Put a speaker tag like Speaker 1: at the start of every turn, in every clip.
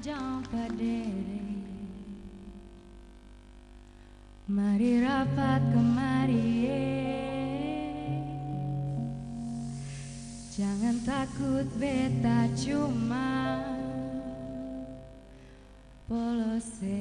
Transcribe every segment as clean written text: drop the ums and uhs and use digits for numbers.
Speaker 1: najam berdiri, mari rapat kemari, jangan takut beta cuma polose.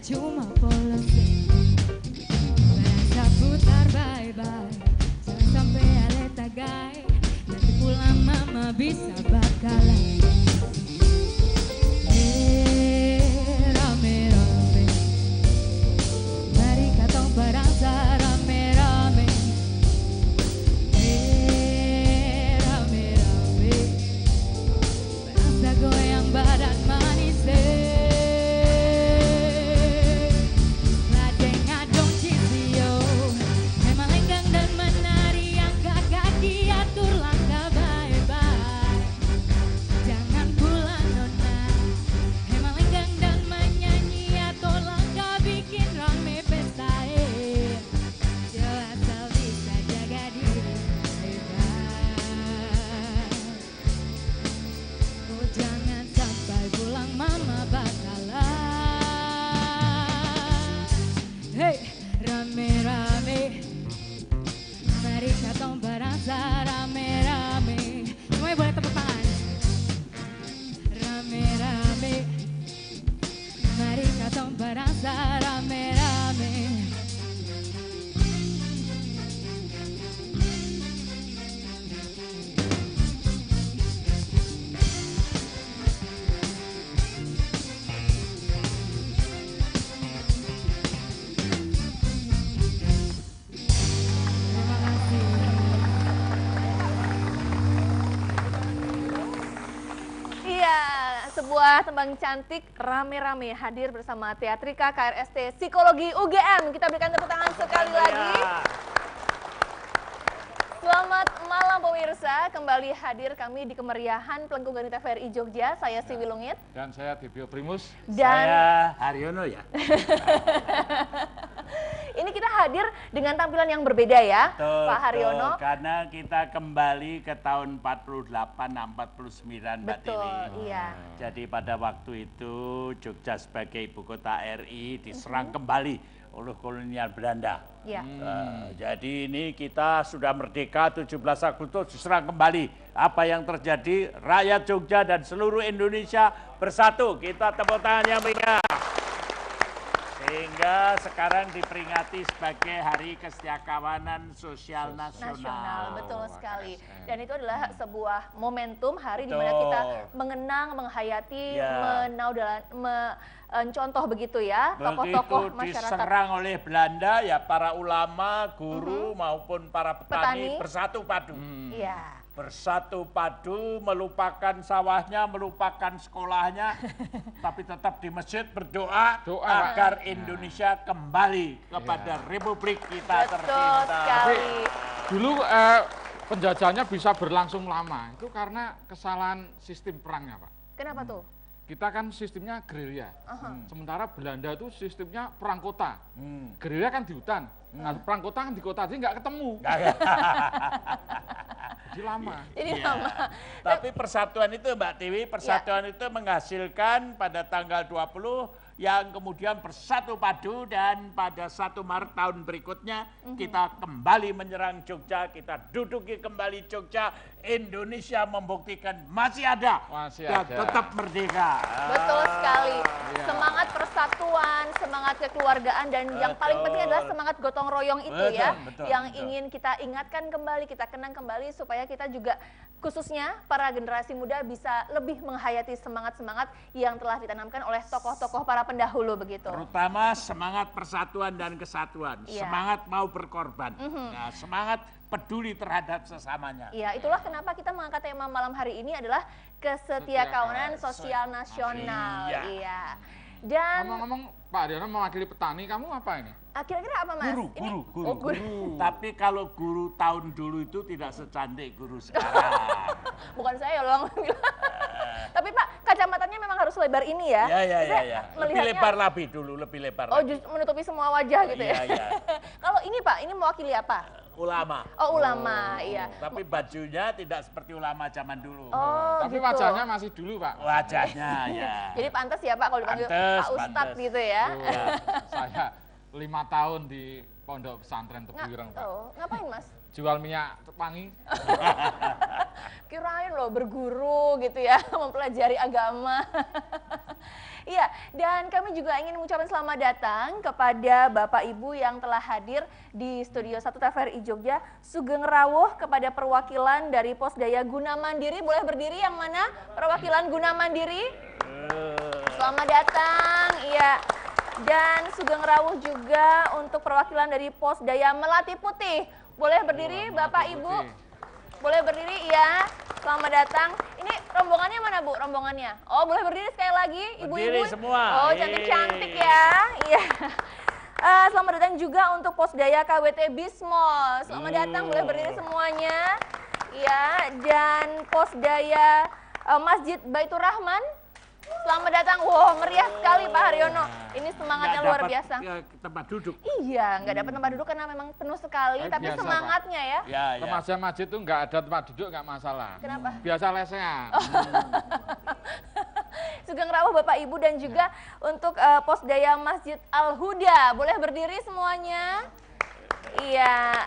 Speaker 1: Cuma polose, berasa putar bye-bye, jangan sampai ale tagai, nanti pulang mama bisa bakalan. Rame-rame, mari katong berangsa rame-rame. Rame-rame, berangsa goyang badan manis. Rame-rame, mari katong berangsa rame-rame. Semuanya boleh tepuk tangan. Rame-rame, mari katong berangsa rame-rame.
Speaker 2: Sebuah tembang cantik rame-rame hadir bersama Teatrika KRST Psikologi UGM. Kita berikan tepuk tangan sekali lagi. Selamat malam pemirsa, kembali hadir kami di kemeriahan Pelengkungan TVRI Jogja. Saya Siwi Lungit.
Speaker 3: Dan saya Tibio Primus.
Speaker 4: Dan saya Haryono ya.
Speaker 2: Ini kita hadir dengan tampilan yang berbeda ya, Pak Haryono.
Speaker 4: Karena kita kembali ke tahun 48-49 Mbak Tiwi.
Speaker 2: Betul, iya.
Speaker 4: Jadi pada waktu itu Jogja sebagai ibu kota RI diserang kembali oleh kolonial Belanda.
Speaker 2: Ya.
Speaker 4: Jadi ini kita sudah merdeka 17 Agustus diserang kembali. Apa yang terjadi? Rakyat Jogja dan seluruh Indonesia bersatu. Kita tepuk tangan yang meriah. Sehingga sekarang diperingati sebagai Hari Kesetiakawanan Sosial Nasional.
Speaker 2: Betul sekali. Dan itu adalah sebuah momentum hari di mana kita mengenang, menghayati, mencontoh begitu ya tokoh-tokoh masyarakat.
Speaker 4: Diserang oleh Belanda ya, para ulama, guru maupun para petani bersatu padu.
Speaker 2: Iya.
Speaker 4: Bersatu padu, melupakan sawahnya, melupakan sekolahnya, tapi tetap di masjid berdoa agar Indonesia kembali kepada Republik kita tercinta.
Speaker 2: Sekali.
Speaker 3: Dulu penjajahannya bisa berlangsung lama, itu karena kesalahan sistem perangnya, Pak.
Speaker 2: Kenapa tuh?
Speaker 3: Kita kan sistemnya gerilya, sementara Belanda itu sistemnya perang kota. Gerilya kan di hutan, perang kota kan di kota, jadi nggak ketemu. Jadi lama.
Speaker 2: Lama.
Speaker 4: Tapi persatuan itu Mbak Tiwi, persatuan itu menghasilkan pada tanggal 20 yang kemudian bersatu padu, dan pada 1 Maret tahun berikutnya kita kembali menyerang Jogja, kita duduki kembali Jogja, Indonesia membuktikan masih ada dan tetap merdeka.
Speaker 2: Betul sekali. Semangat persatuan, semangat kekeluargaan, dan yang paling penting adalah semangat gotong royong itu yang ingin kita ingatkan kembali, kita kenang kembali supaya kita juga khususnya para generasi muda bisa lebih menghayati semangat-semangat yang telah ditanamkan oleh tokoh-tokoh para pendahulu begitu.
Speaker 4: Terutama semangat persatuan dan kesatuan, semangat mau berkorban, nah, semangat peduli terhadap sesamanya.
Speaker 2: Iya, itulah kenapa kita mengangkat tema malam hari ini adalah Kesetiakawanan Sosial Nasional. Iya. Dan
Speaker 3: Ngomong-ngomong Pak Haryono mewakili petani, kamu apa ini?
Speaker 2: kira-kira apa Mas?
Speaker 4: Guru,
Speaker 2: Ini-
Speaker 4: guru.
Speaker 2: Oh, guru.
Speaker 4: Tapi kalau guru tahun dulu itu tidak secantik guru sekarang.
Speaker 2: Bukan saya loh yang bilang. Tapi Pak, kacamatanya memang harus lebar ini ya?
Speaker 4: Ya.
Speaker 2: Saya
Speaker 4: Lebih
Speaker 2: melihatnya-
Speaker 4: lebar lebih dulu, lebih lebar.
Speaker 2: Oh,
Speaker 4: lagi.
Speaker 2: justru menutupi semua wajah gitu ya?
Speaker 4: Iya.
Speaker 2: Kalau ini Pak, ini mewakili apa?
Speaker 4: Ulama.
Speaker 2: Oh, ulama, iya.
Speaker 4: Tapi bajunya tidak seperti ulama zaman dulu.
Speaker 2: Oh,
Speaker 3: Tapi
Speaker 2: gitu.
Speaker 3: wajahnya masih dulu Pak.
Speaker 4: Wajahnya ya.
Speaker 2: Jadi pantas ya Pak kalau dipanggil
Speaker 4: Pantes,
Speaker 2: Pak Ustadz
Speaker 4: pantes.
Speaker 2: gitu ya?
Speaker 4: Ya.
Speaker 3: Saya 5 tahun di Pondok Pesantren Tebuireng Pak.
Speaker 2: Oh, ngapain Mas?
Speaker 3: Jual minyak wangi.
Speaker 2: Kirain loh berguru gitu ya, mempelajari agama. Iya, dan kami juga ingin mengucapkan selamat datang kepada Bapak Ibu yang telah hadir di Studio 1 TVRI Jogja. Sugeng rawuh kepada perwakilan dari Posdaya Guna Mandiri. Boleh berdiri yang mana perwakilan Guna Mandiri? Selamat datang, iya. Dan sugeng rawuh juga untuk perwakilan dari Posdaya Melati Putih. Boleh berdiri Bapak Ibu? Boleh berdiri, iya. Selamat datang. Ini rombongannya mana Bu, rombongannya? Oh, boleh berdiri sekali lagi, ibu-ibu.
Speaker 4: Berdiri semua.
Speaker 2: Oh, cantik-cantik ya. Iya. Selamat datang juga untuk Posdaya KWT Bismol. Selamat datang, boleh berdiri semuanya. Iya, dan Posdaya Masjid Baitur Rahman. Selamat datang. Wow, meriah sekali Pak Haryono. Ini semangatnya
Speaker 4: Nggak
Speaker 2: luar
Speaker 4: dapat,
Speaker 2: biasa.
Speaker 4: tempat duduk.
Speaker 2: Iya, nggak dapat tempat duduk karena memang penuh sekali, tapi
Speaker 3: biasa, Pak.
Speaker 2: semangatnya ya.
Speaker 4: Ya.
Speaker 3: Masjid itu nggak ada tempat duduk nggak masalah.
Speaker 2: Kenapa?
Speaker 3: Biasa lesehan.
Speaker 2: Sugeng rawuh Bapak Ibu dan juga untuk Posdaya Masjid Al Huda. Boleh berdiri semuanya? Iya.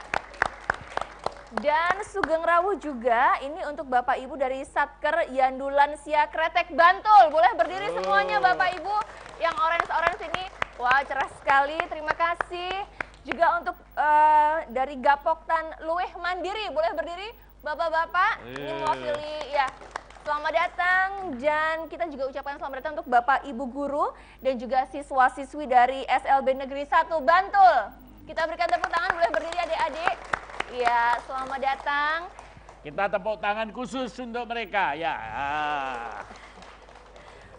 Speaker 2: Dan sugeng rawuh juga ini untuk Bapak Ibu dari Satker Yandulan Sia Kretek Bantul. Boleh berdiri semuanya Bapak Ibu yang orange-orange ini. Wah, cerah sekali. Terima kasih. Juga untuk dari Gapoktan Luweh Mandiri. Boleh berdiri Bapak-bapak? Ini mewakili ya. Selamat datang dan kita juga ucapkan selamat datang untuk Bapak Ibu guru dan juga siswa-siswi dari SLB Negeri 1 Bantul. Kita berikan tepuk tangan, boleh berdiri adik-adik. Ya, selamat datang.
Speaker 4: Kita tepuk tangan khusus untuk mereka. Ya.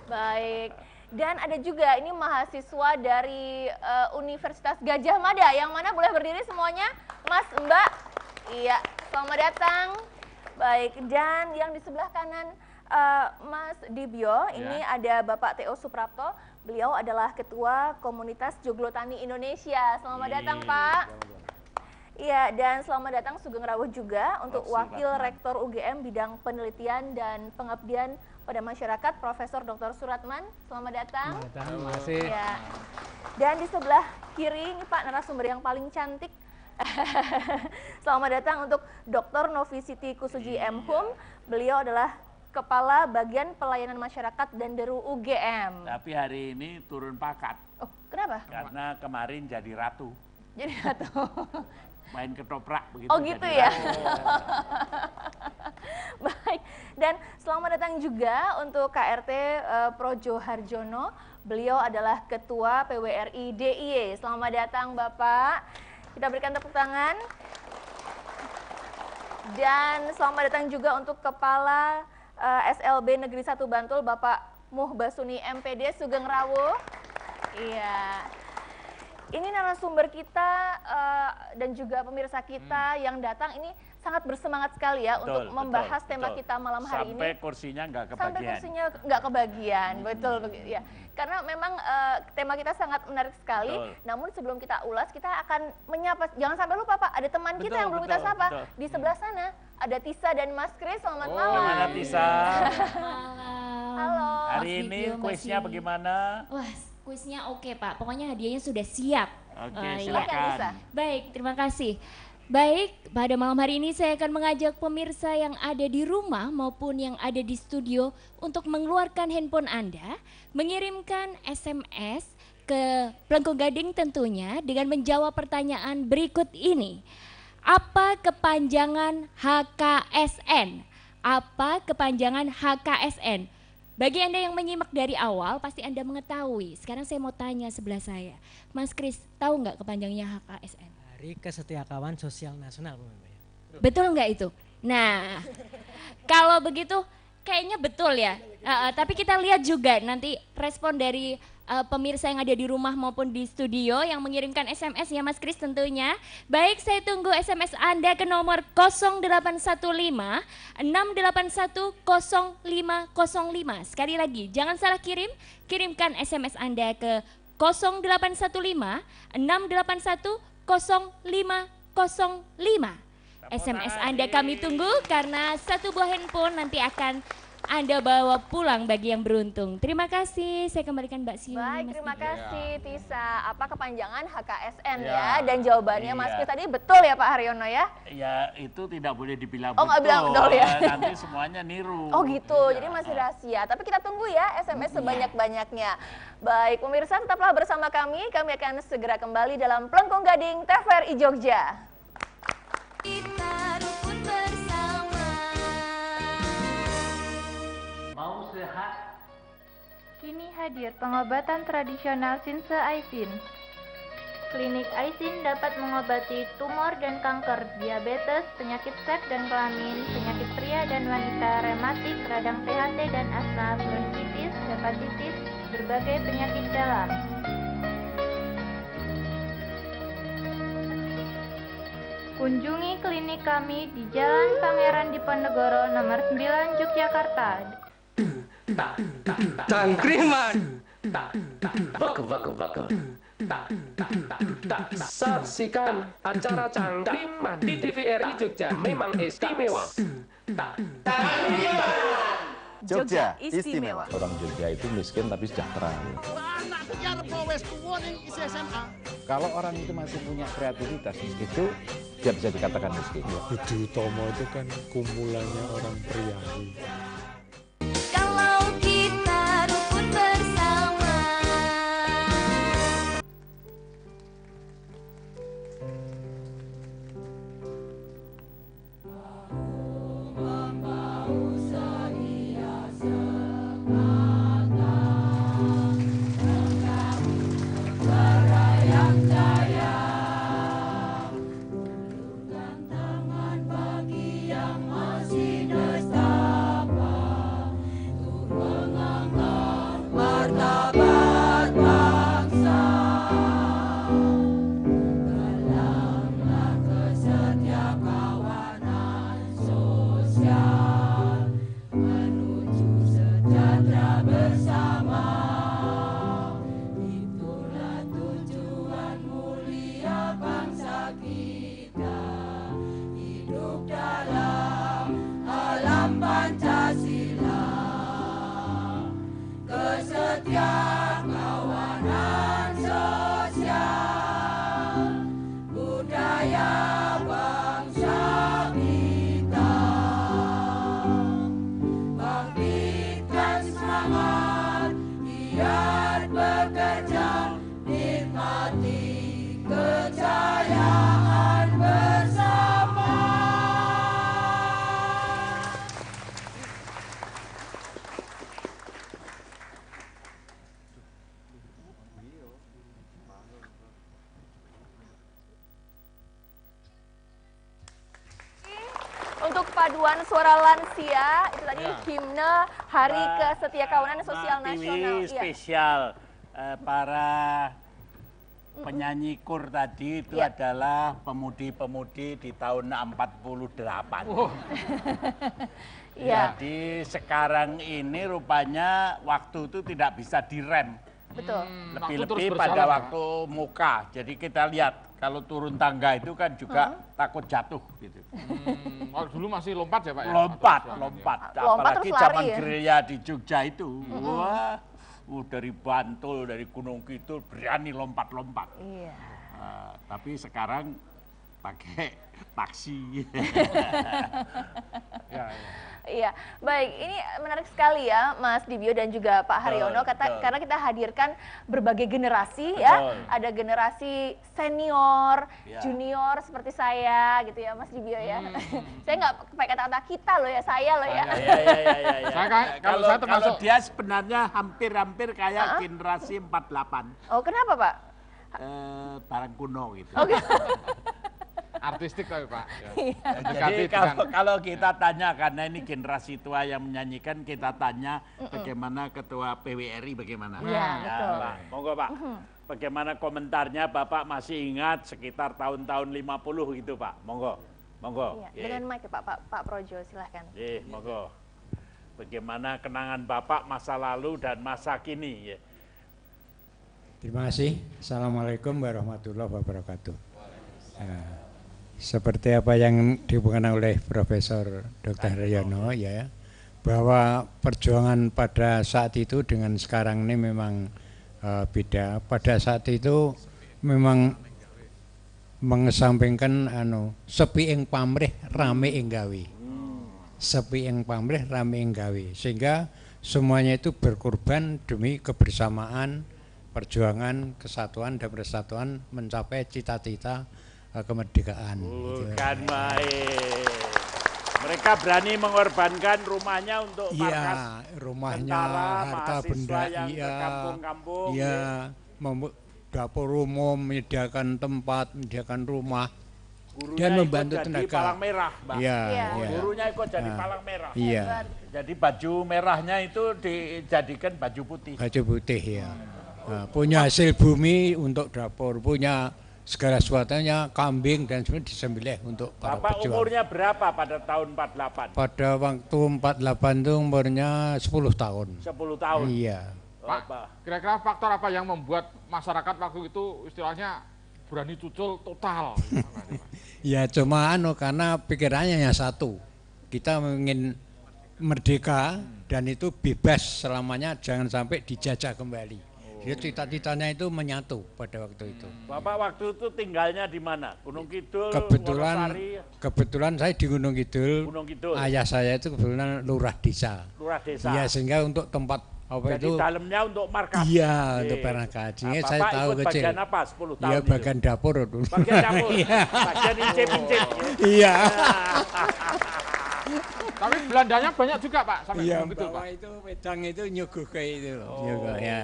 Speaker 2: Baik. Dan ada juga ini mahasiswa dari Universitas Gajah Mada. Yang mana boleh berdiri semuanya? Mas, Mbak. Iya, selamat datang. Baik, dan yang di sebelah kanan Mas Dibyo, ini ada Bapak Theo Suprapto. Beliau adalah Ketua Komunitas Joglo Tani Indonesia. Selamat datang, Pak. Iya, dan selamat datang Sugeng rawuh juga untuk Wakil Rektor UGM Bidang Penelitian dan Pengabdian pada Masyarakat, Profesor Dr. Suratman. Selamat datang.
Speaker 5: Terima kasih.
Speaker 2: Ya. Dan di sebelah kiri ini Pak narasumber yang paling cantik. Selamat datang untuk Dr. Novisiti Kusuji M. Hum. Beliau adalah Kepala Bagian Pelayanan Masyarakat dan Deru UGM.
Speaker 4: Tapi hari ini turun pangkat
Speaker 2: Oh, kenapa?
Speaker 4: karena kemarin jadi ratu.
Speaker 2: Jadi satu.
Speaker 4: Main ketoprak begitu.
Speaker 2: Oh gitu
Speaker 4: jadi
Speaker 2: ya.
Speaker 4: ratu.
Speaker 2: Baik, dan selamat datang juga untuk KRT Projo Harjono. Beliau adalah Ketua PWRI DIY. Selamat datang Bapak. Kita berikan tepuk tangan. Dan selamat datang juga untuk Kepala SLB Negeri 1 Bantul, Bapak Muh Basuni MPD Sugeng rawuh. Iya. Ini narasumber kita dan juga pemirsa kita yang datang ini sangat bersemangat sekali ya untuk membahas tema kita malam hari
Speaker 4: Sampai
Speaker 2: ini.
Speaker 4: kursinya nggak
Speaker 2: Sampai
Speaker 4: kebagian.
Speaker 2: kursinya nggak kebagian, betul ya. Karena memang tema kita sangat menarik sekali.
Speaker 4: Betul.
Speaker 2: Namun sebelum kita ulas, kita akan menyapa. Jangan sampai lupa Pak, ada teman kita
Speaker 4: Betul,
Speaker 2: yang belum kita
Speaker 4: betul,
Speaker 2: sapa
Speaker 4: betul.
Speaker 2: di sebelah sana. Ada Tisa dan Mas Kris. Selamat malam.
Speaker 4: Gimana Tisa?
Speaker 2: Halo.
Speaker 4: Hari
Speaker 1: Mas
Speaker 4: ini
Speaker 1: Dibyo, Mbak
Speaker 4: kuisnya
Speaker 1: Sini.
Speaker 4: bagaimana?
Speaker 1: Wah, kuisnya oke Pak. Pokoknya hadiahnya sudah siap.
Speaker 4: Oke,
Speaker 1: iya.
Speaker 2: Silakan Tisa.
Speaker 4: silakan.
Speaker 1: Baik, terima kasih. Baik, pada malam hari ini saya akan mengajak pemirsa yang ada di rumah maupun yang ada di studio untuk mengeluarkan handphone Anda, mengirimkan SMS ke Plengkung Gading tentunya dengan menjawab pertanyaan berikut ini. Apa kepanjangan HKSN? Apa kepanjangan HKSN? Bagi Anda yang menyimak dari awal, pasti Anda mengetahui. Sekarang saya mau tanya sebelah saya. Mas Kris, tahu nggak kepanjangannya HKSN?
Speaker 5: Hari Kesetiakawan Sosial Nasional, Bu.
Speaker 1: Betul nggak itu? Nah, kalau begitu kayaknya betul ya. Tapi kita lihat juga nanti respon dari pemirsa yang ada di rumah maupun di studio yang mengirimkan SMS ya Mas Kris tentunya. Baik, saya tunggu SMS Anda ke nomor 0815 681 0505. Sekali lagi, jangan salah kirimkan SMS Anda ke 0815 681 0505. SMS Anda kami tunggu karena satu buah handphone nanti akan Anda bawa pulang bagi yang beruntung. Terima kasih, saya kembalikan Mbak Siu.
Speaker 2: Baik, terima kasih Tisa. Apa kepanjangan HKSN
Speaker 4: Ya.
Speaker 2: ya? Dan jawabannya Mas
Speaker 4: Iya.
Speaker 2: Kris tadi betul ya Pak Haryono ya?
Speaker 4: Ya itu tidak boleh dibilang
Speaker 2: Oh, nggak bilang betul ya?
Speaker 4: Nanti semuanya niru.
Speaker 2: Oh gitu,
Speaker 4: Iya.
Speaker 2: jadi masih rahasia. Tapi kita tunggu ya SMS sebanyak-banyaknya. Baik, pemirsa tetaplah bersama kami. Kami akan segera kembali dalam Plengkung Gading TVRI Jogja.
Speaker 1: Kita rukun bersama.
Speaker 6: Mau sehat?
Speaker 7: Kini hadir pengobatan tradisional Sinse Aisin. Klinik Aisin dapat mengobati tumor dan kanker, diabetes, penyakit seks dan kelamin, penyakit pria dan wanita, rematik, radang THT dan asma, bronkitis, hepatitis, berbagai penyakit dalam. Kunjungi klinik kami di Jalan Pangeran Diponegoro nomor 9 Yogyakarta.
Speaker 8: Cangkriman.
Speaker 6: Wake. Saksikan acara Cangkriman di TVRI Jogja, memang istimewa.
Speaker 9: Jogja istimewa.
Speaker 10: Orang Jogja itu miskin tapi sejahtera. Kalau orang itu masih punya kreativitas, itu dia bisa dikatakan miskin.
Speaker 11: Budi Utomo itu kan kumpulannya orang priayi.
Speaker 1: Kalau kita rukun bersama.
Speaker 2: Untuk paduan suara lansia, itu tadi himne Hari Kesetiakawanan Sosial Nasional.
Speaker 4: TV spesial para penyanyi kur tadi itu adalah pemudi-pemudi di tahun 48. Jadi sekarang ini rupanya waktu itu tidak bisa direm.
Speaker 2: Betul.
Speaker 4: Lebih-lebih pada waktu muka. Jadi kita lihat kalau turun tangga itu kan juga takut jatuh gitu.
Speaker 3: Kalau dulu masih lompat ya Pak ya?
Speaker 4: Lompat. Apalagi
Speaker 2: terus lari
Speaker 4: zaman
Speaker 2: ya?
Speaker 4: gerilya di Jogja itu. Wah, dari Bantul, dari Gunung Kidul berani lompat-lompat.
Speaker 2: Iya.
Speaker 4: Tapi sekarang pakai taksi.
Speaker 2: Iya, baik. Ini menarik sekali ya, Mas Dibio dan juga Pak Haryono, karena kita hadirkan berbagai generasi ya. Ada generasi senior, junior seperti saya, gitu ya, Mas Dibio ya. Saya nggak pakai kata-kata kita loh ya, saya loh ya.
Speaker 4: Kalau dia sebenarnya hampir-hampir kayak generasi 48.
Speaker 2: Oh, kenapa Pak?
Speaker 4: Barang kuno gitu.
Speaker 2: Okay.
Speaker 3: artistik tapi Pak. Ya.
Speaker 4: Jadi kalau kita tanya, karena ini generasi tua yang menyanyikan, kita tanya bagaimana Ketua PWRI bagaimana.
Speaker 2: Iya, betul.
Speaker 4: Pak. Monggo Pak. Bagaimana komentarnya Bapak masih ingat sekitar tahun-tahun 50 gitu Pak. Monggo. Monggo.
Speaker 2: Iya, dengan mic Pak Projo, silahkan.
Speaker 4: Monggo. Bagaimana kenangan Bapak masa lalu dan masa kini?
Speaker 8: Terima kasih. Assalamualaikum warahmatullahi wabarakatuh. Seperti apa yang dihubungkan oleh Profesor Dr. Haryono ya, bahwa perjuangan pada saat itu dengan sekarang ini memang beda. Pada saat itu memang mengesampingkan sepi ing pamrih rame ing gawe. Sepi ing pamrih rame ing gawe, sehingga semuanya itu berkorban demi kebersamaan, perjuangan, kesatuan dan persatuan mencapai cita-cita kemerdekaan.
Speaker 4: Bukan main. Mereka berani mengorbankan rumahnya untuk markas
Speaker 8: rumahnya,
Speaker 4: tentara,
Speaker 8: harta benda,
Speaker 4: yang ke kampung-kampung.
Speaker 8: Dapur umum, menyediakan tempat, menyediakan rumah.
Speaker 4: Gurunya
Speaker 8: dan membantu
Speaker 4: ikut
Speaker 8: tenaga.
Speaker 4: Jadi palang merah, Mbak. Gurunya ikut jadi palang merah. Jadi baju merahnya itu dijadikan baju putih.
Speaker 8: Baju putih ya. Punya hasil bumi untuk dapur, punya segala sesuatunya, kambing dan sebagainya disembelih untuk para
Speaker 4: Bapak
Speaker 8: pejuang.
Speaker 4: umurnya berapa pada tahun 48?
Speaker 8: Pada waktu 48 itu umurnya 10 tahun.
Speaker 4: 10 tahun.
Speaker 8: Iya.
Speaker 3: Pak, kira-kira faktor apa yang membuat masyarakat waktu itu istilahnya berani cucul total?
Speaker 8: Ya cuma karena pikirannya yang satu, kita ingin merdeka dan itu bebas selamanya, jangan sampai dijajah kembali. Jadi cita-citanya itu menyatu pada waktu itu.
Speaker 4: Bapak waktu itu tinggalnya di mana? Gunung Kidul,
Speaker 8: Kebetulan saya di Gunung Kidul.
Speaker 4: Gunung Kidul.
Speaker 8: Ayah saya itu kebetulan lurah desa.
Speaker 4: Lurah desa.
Speaker 8: Iya, sehingga untuk tempat
Speaker 4: jadi
Speaker 8: itu
Speaker 4: dalamnya untuk markas.
Speaker 8: Iya, untuk markas. Sehingga saya tahu
Speaker 4: ikut
Speaker 8: kecil.
Speaker 4: Bagian apa 10 tahun?
Speaker 8: Iya, bagian dapur dulu.
Speaker 4: Bagian dapur. Bagian incip-incip.
Speaker 8: Iya.
Speaker 3: Tapi Belandanya banyak juga Pak sampai
Speaker 8: Gunung
Speaker 3: Kidul Pak.
Speaker 8: Itu wedang itu nyuguh kayak itu. Nyuguh ya.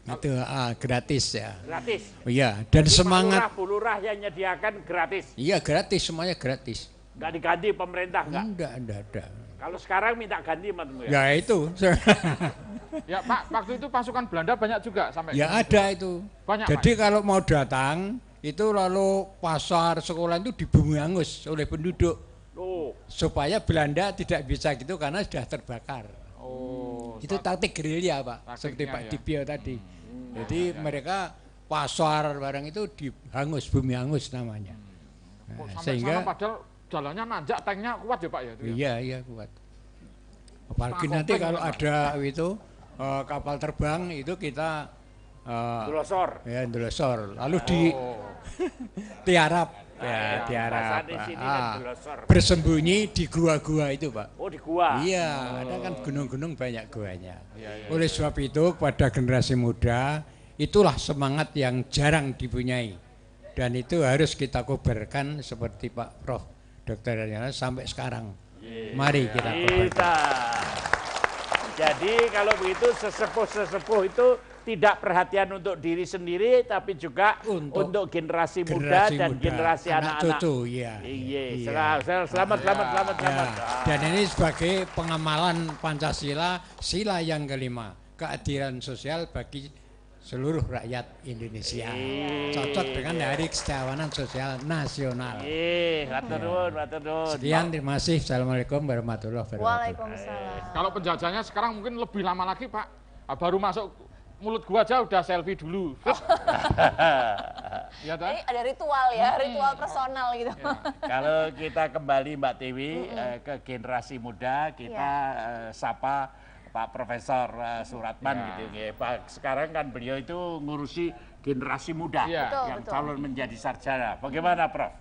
Speaker 8: Itu gratis ya.
Speaker 4: Gratis.
Speaker 8: Iya, dan jadi semangat.
Speaker 4: Bu Lurah yang menyediakan gratis.
Speaker 8: Iya, gratis, semuanya gratis.
Speaker 4: Enggak diganti pemerintah enggak?
Speaker 8: Enggak ada.
Speaker 4: Kalau sekarang minta ganti Mas ya?
Speaker 8: Ya itu.
Speaker 3: Ya Pak, waktu itu pasukan Belanda banyak juga sampai.
Speaker 8: Ya ada itu.
Speaker 3: Banyak.
Speaker 8: Jadi
Speaker 3: Pak,
Speaker 8: kalau mau datang itu lalu pasar sekolah itu dibumi hangus oleh penduduk. Supaya Belanda tidak bisa gitu karena sudah terbakar. Itu taktik gerilya Pak, seperti Pak Dibio tadi. Jadi mereka pasar barang itu dihangus, bumi hangus namanya.
Speaker 3: Sehingga padahal jalannya nanjak, tanknya kuat ya Pak ya?
Speaker 8: Iya kuat. Apalagi nanti kalau ada itu kapal terbang itu kita
Speaker 4: Delosor.
Speaker 8: Ya delosor. Lalu di tiarap. Ya, tiarap. Bersembunyi di gua-gua itu Pak.
Speaker 4: Oh di gua?
Speaker 8: Iya, ada kan gunung-gunung banyak guanya. Oleh sebab itu pada generasi muda itulah semangat yang jarang dipunyai. Dan itu harus kita kobarkan seperti Pak Prof. Dr. Haryono sampai sekarang. Mari kita kobarkan.
Speaker 4: Jadi kalau begitu sesepuh-sesepuh itu tidak perhatian untuk diri sendiri, tapi juga untuk generasi muda dan generasi anak-anak.
Speaker 8: Cucu, iya.
Speaker 4: Selamat.
Speaker 8: Dan ini sebagai pengamalan Pancasila, sila yang kelima, keadilan sosial bagi seluruh rakyat Indonesia. Cocok dengan Hari Kesejahteraan Sosial Nasional.
Speaker 4: Hatur nuwun.
Speaker 8: Sekian, terima kasih. Assalamualaikum warahmatullahi wabarakatuh.
Speaker 2: Waalaikumsalam.
Speaker 3: Kalau penjajahnya sekarang mungkin lebih lama lagi Pak. Baru masuk mulut gua aja udah selfie dulu.
Speaker 2: Ya, ini ada ritual ya, ritual personal gitu.
Speaker 4: Kalau kita kembali Mbak Tiwi ke generasi muda, kita sapa Pak Profesor Suratman gitu ya. Pak, sekarang kan beliau itu ngurusi generasi muda yang calon menjadi sarjana. Bagaimana Prof?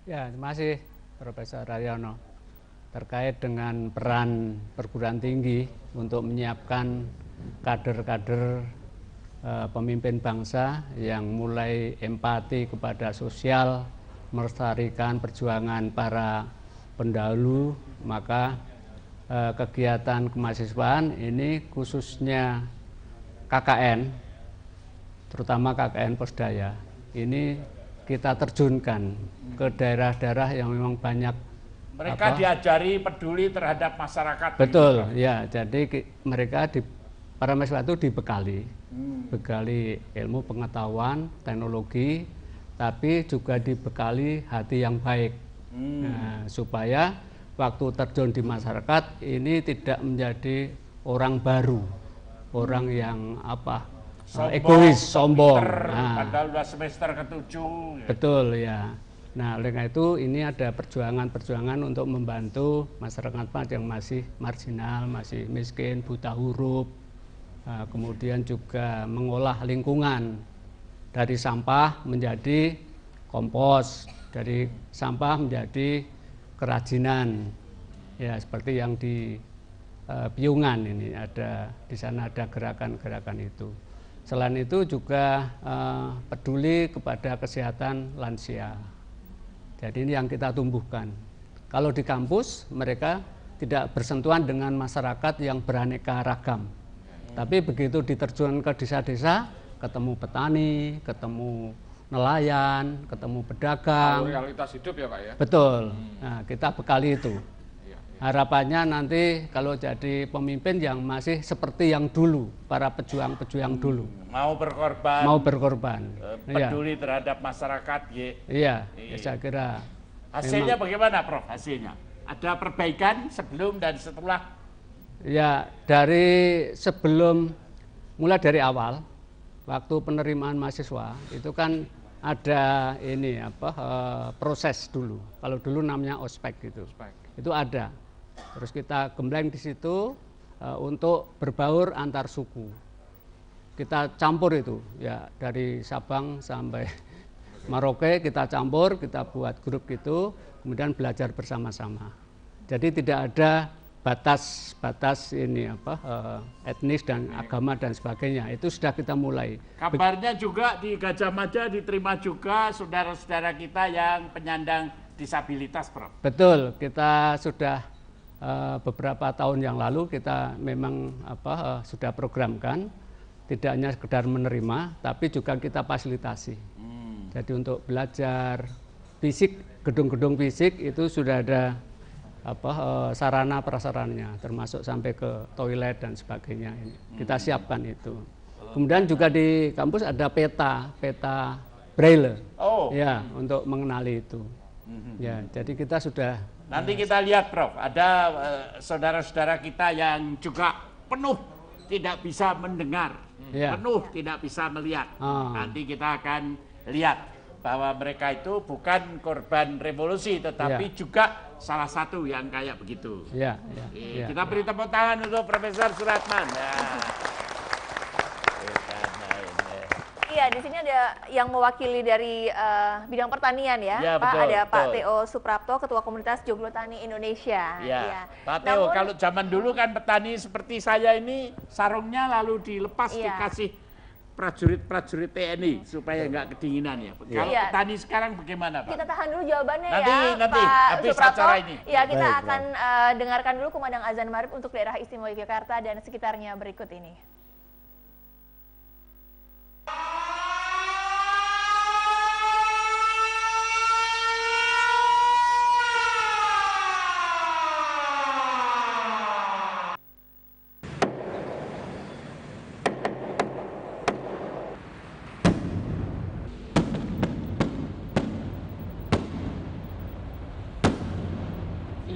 Speaker 12: Ya, terima kasih Profesor Haryono. Terkait dengan peran perguruan tinggi untuk menyiapkan kader-kader pemimpin bangsa yang mulai empati kepada sosial, melestarikan perjuangan para pendahulu, maka kegiatan kemahasiswaan ini khususnya KKN, terutama KKN Posdaya, ini kita terjunkan ke daerah-daerah yang memang banyak.
Speaker 4: Mereka diajari peduli terhadap masyarakat.
Speaker 12: Betul, ya. Jadi para mahasiswa itu dibekali, bekali ilmu pengetahuan, teknologi, tapi juga dibekali hati yang baik, nah, supaya waktu terjun di masyarakat ini tidak menjadi orang baru, orang yang egois, sombong.
Speaker 4: Padahal udah semester ke-7.
Speaker 12: Betul ya. Nah, oleh karena itu ini ada perjuangan untuk membantu masyarakat yang masih marginal, masih miskin, buta huruf, kemudian juga mengolah lingkungan dari sampah menjadi kompos, dari sampah menjadi kerajinan, ya seperti yang di Piungan ini ada, di sana ada gerakan-gerakan itu. Selain itu juga peduli kepada kesehatan lansia. Jadi ini yang kita tumbuhkan. Kalau di kampus mereka tidak bersentuhan dengan masyarakat yang beraneka ragam. Tapi begitu diterjun ke desa-desa, ketemu petani, ketemu nelayan, ketemu pedagang.
Speaker 3: Realitas hidup ya Pak ya?
Speaker 12: Betul. Nah, kita bekali itu. Harapannya nanti kalau jadi pemimpin yang masih seperti yang dulu, para pejuang-pejuang dulu.
Speaker 4: Mau berkorban.
Speaker 12: Mau berkorban.
Speaker 4: Peduli terhadap masyarakat.
Speaker 12: Iya, ya, saya kira.
Speaker 4: Hasilnya bagaimana Prof? Hasilnya? Ada perbaikan sebelum dan setelah?
Speaker 12: Ya, dari sebelum, mulai dari awal, waktu penerimaan mahasiswa, itu kan ada ini proses dulu. Kalau dulu namanya ospek gitu. Itu ada. Terus kita gembleng di situ untuk berbaur antar suku. Kita campur itu, ya dari Sabang sampai Merauke kita campur, kita buat grup gitu, kemudian belajar bersama-sama. Jadi tidak ada batas ini etnis dan agama dan sebagainya. Itu sudah kita mulai.
Speaker 4: Kabarnya juga di Gajah Mada diterima juga saudara-saudara kita yang penyandang disabilitas, Prof.
Speaker 12: Betul, kita sudah beberapa tahun yang lalu kita memang sudah programkan, tidak hanya sekedar menerima, tapi juga kita fasilitasi. Jadi untuk belajar fisik, gedung-gedung fisik itu sudah ada sarana prasarannya, termasuk sampai ke toilet dan sebagainya. Kita siapkan itu. Kemudian juga di kampus ada peta braille, ya untuk mengenali itu. Ya, jadi kita sudah.
Speaker 4: Nanti kita lihat, Prof. Ada saudara-saudara kita yang juga penuh tidak bisa mendengar, penuh tidak bisa melihat. Nanti kita akan lihat bahwa mereka itu bukan korban revolusi, tetapi juga salah satu yang kayak begitu. Kita beri tepuk tangan untuk Profesor Suratman.
Speaker 2: Iya, di sini ada yang mewakili dari bidang pertanian ya, Pak.
Speaker 4: Betul,
Speaker 2: ada Pak
Speaker 4: betul.
Speaker 2: Theo Suprapto, Ketua Komunitas Joglo Tani Indonesia.
Speaker 4: Ya. Pak Theo, kalau zaman dulu kan petani seperti saya ini sarungnya lalu dilepas dikasih prajurit TNI supaya nggak kedinginan ya. Kalau petani sekarang bagaimana, Pak?
Speaker 2: Kita tahan dulu jawabannya
Speaker 4: nanti,
Speaker 2: Pak
Speaker 4: habis
Speaker 2: Suprapto.
Speaker 4: acara ini.
Speaker 2: Ya, kita akan dengarkan dulu kumandang azan maghrib untuk daerah istimewa Yogyakarta dan sekitarnya berikut ini.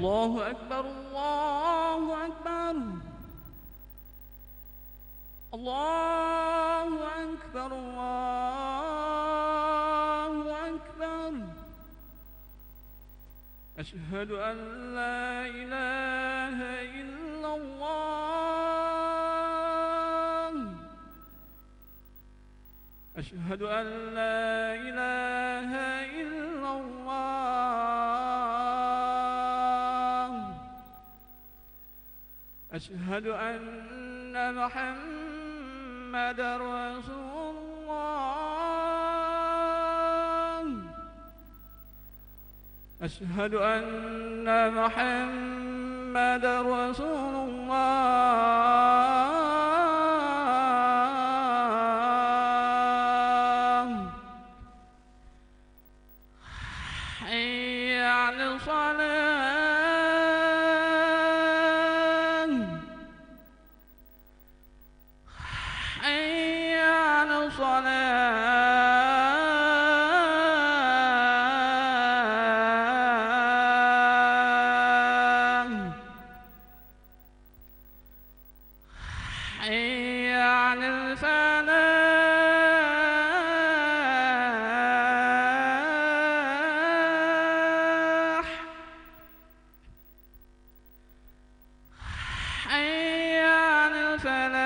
Speaker 13: Allahu Akbar, Allahu Akbar. Allahu Akbar, Allahu Akbar. Asyhadu an la ilaha illallah. Asyhadu an la ilaha illallah. أشهد أن محمدًا رسول الله. أشهد أن محمدًا رسول الله. الصلاة حي على الصلاة حي على الفلاح حي على الفلاح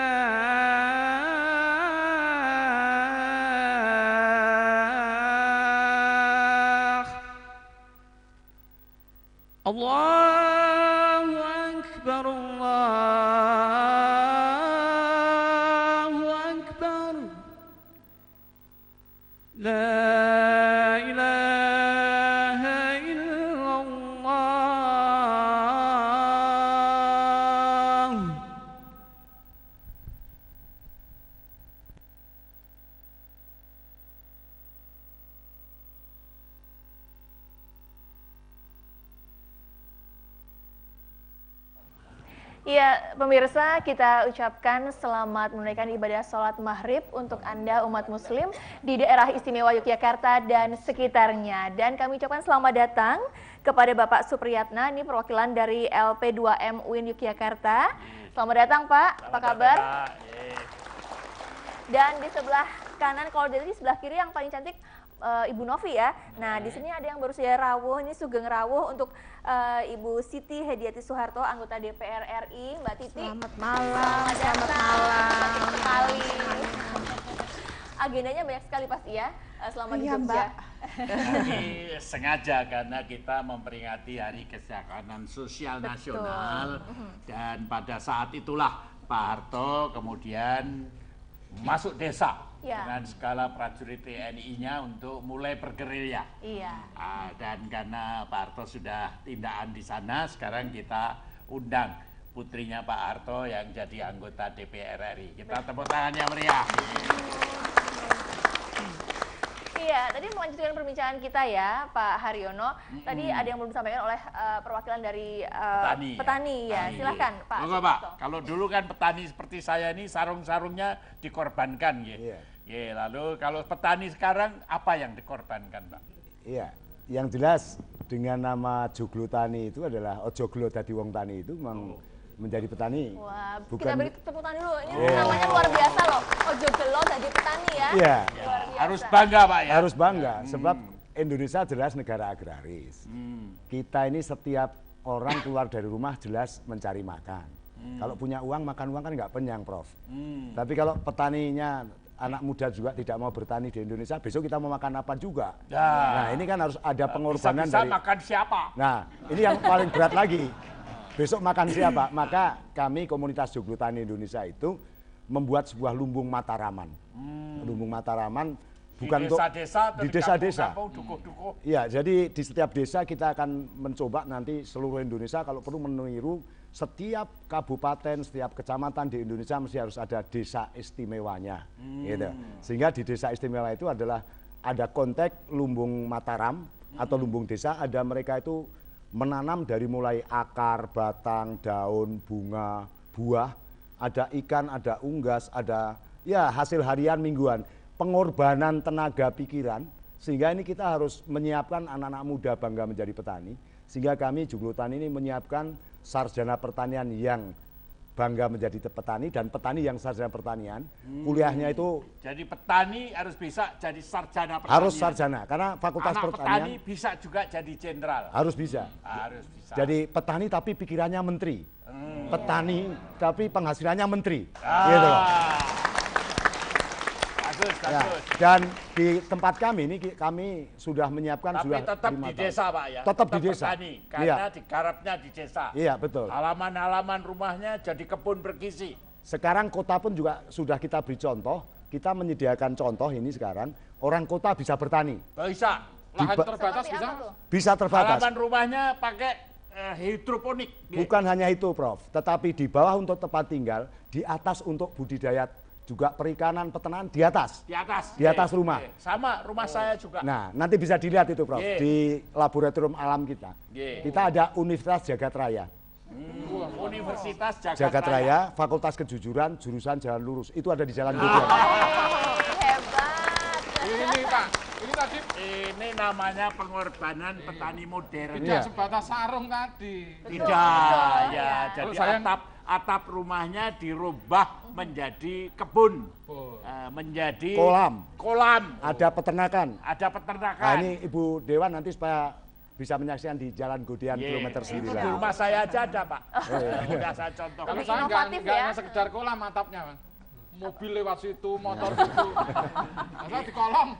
Speaker 13: الله أكبر الله أكبر لا إله إلا الله
Speaker 2: Ya, pemirsa, kita ucapkan selamat menunaikan ibadah sholat maghrib untuk Anda umat muslim di daerah istimewa Yogyakarta dan sekitarnya. Dan kami ucapkan selamat datang kepada Bapak Supriyatna, ini perwakilan dari LP2M UIN Yogyakarta. Selamat datang Pak, apa kabar? Dan di sebelah kanan, kalau dari sebelah kiri yang paling cantik Ibu Novi ya. Nah, di sini ada yang baru saja rawuh, ini sugeng rawuh untuk Ibu Siti Hediati Soeharto, anggota DPR RI. Mbak Titi.
Speaker 14: Selamat malam. Selamat malam.
Speaker 2: Sekali. Agendanya banyak sekali pasti ya, selama di Jogja.
Speaker 4: Ini sengaja karena kita memperingati Hari Kesejahteraan Sosial Nasional. Dan pada saat itulah Pak Harto kemudian masuk desa dengan skala prajurit TNI-nya untuk mulai bergerilya. Dan karena Pak Harto sudah tindakan di sana, sekarang kita undang putrinya Pak Harto yang jadi anggota DPR RI. Kita tepuk tangannya meriah.
Speaker 2: Iya, tadi melanjutkan perbincangan kita ya, Pak Haryono. Tadi ada yang belum disampaikan oleh perwakilan dari petani ya. Silahkan Pak.
Speaker 4: Monggo Pak, kalau dulu kan petani seperti saya ini sarung-sarungnya dikorbankan ya. Lalu kalau petani sekarang apa yang dikorbankan Pak?
Speaker 15: Iya, yang jelas dengan nama Joglo Tani itu adalah Ojoglo dadi wong tani itu memang menjadi petani.
Speaker 2: Wah,
Speaker 15: bukan...
Speaker 2: kita beri tepuk tangan dulu. Ini namanya luar biasa loh. Ojoglo jadi petani ya.
Speaker 15: Iya.
Speaker 4: Harus bangga Pak ya.
Speaker 15: Harus bangga sebab Indonesia jelas negara agraris. Kita ini setiap orang keluar dari rumah jelas mencari makan. Kalau punya uang makan uang kan nggak kenyang, Prof. Tapi kalau petaninya anak muda juga tidak mau bertani di Indonesia, besok kita mau makan apa juga. Nah, ini kan harus ada pengorbanan
Speaker 4: bisa
Speaker 15: dari.
Speaker 4: Makan siapa?
Speaker 15: Nah, ini yang paling berat lagi. Besok makan siapa? Maka kami komunitas Joglo Tani Indonesia itu membuat sebuah lumbung mataraman. Lumbung mataraman bukan untuk di desa-desa. Iya, jadi di setiap desa kita akan mencoba nanti seluruh Indonesia kalau perlu meniru setiap kabupaten, setiap kecamatan di Indonesia mesti harus ada desa istimewanya. Gitu. Sehingga di desa istimewa itu adalah ada konteks lumbung Mataram atau lumbung desa, ada mereka itu menanam dari mulai akar, batang, daun, bunga, buah, ada ikan, ada unggas, ada ya hasil harian mingguan, pengorbanan tenaga pikiran, sehingga ini kita harus menyiapkan anak-anak muda bangga menjadi petani, sehingga kami Joglo Tani ini menyiapkan sarjana pertanian yang bangga menjadi petani dan petani yang sarjana pertanian, kuliahnya itu.
Speaker 4: Jadi petani harus bisa jadi sarjana pertanian.
Speaker 15: Harus sarjana, karena fakultas
Speaker 4: anak
Speaker 15: pertanian.
Speaker 4: Petani bisa juga jadi jenderal.
Speaker 15: Harus bisa.
Speaker 4: Harus bisa.
Speaker 15: Jadi petani tapi pikirannya menteri. Petani tapi penghasilannya menteri. Gitu.
Speaker 4: Bagus,
Speaker 15: ya.
Speaker 4: bagus.
Speaker 15: Dan di tempat kami ini kami sudah menyiapkan
Speaker 4: tapi
Speaker 15: sudah
Speaker 4: tetap di desa Pak ya.
Speaker 15: Tetap di desa.
Speaker 4: Petani, karena digarapnya di desa.
Speaker 15: Iya betul.
Speaker 4: Halaman-halaman rumahnya jadi kebun bergizi.
Speaker 15: Sekarang kota pun juga sudah kita beri contoh. Kita menyediakan contoh ini sekarang orang kota bisa bertani.
Speaker 4: Bisa. Lahan terbatas bisa.
Speaker 15: Bisa terbatas.
Speaker 4: Halaman rumahnya pakai hidroponik.
Speaker 15: Bukan hanya itu Prof, tetapi di bawah untuk tempat tinggal, di atas untuk budidaya juga perikanan, peternakan di atas.
Speaker 4: Di atas.
Speaker 15: Di atas rumah.
Speaker 4: Sama, rumah saya juga.
Speaker 15: Nah, nanti bisa dilihat itu, Prof, di laboratorium alam kita. Kita ada Universitas Jagat Raya.
Speaker 4: Universitas
Speaker 15: Jagat Raya, Fakultas Kejujuran, jurusan Jalan Lurus. Itu ada di Jalan Godian.
Speaker 2: Hebat.
Speaker 3: Ini Pak, ini tadi
Speaker 4: ini namanya pengorbanan petani modern.
Speaker 3: tidak sebatas sarung tadi.
Speaker 4: Tidak, ya. Jadi
Speaker 3: saya
Speaker 4: atap rumahnya dirubah menjadi kebun, menjadi kolam.
Speaker 15: Ada peternakan.
Speaker 4: Ada peternakan.
Speaker 15: Nah, ini Ibu Dewan nanti supaya bisa menyaksikan di Jalan Godian kilometer 9.
Speaker 4: Itu di rumah saya aja ada, Pak. Udah saya contoh.
Speaker 3: Kalau saya nggak hanya sekedar kolam atapnya, Pak. Mobil lewat situ, motor situ. Asal di kolong.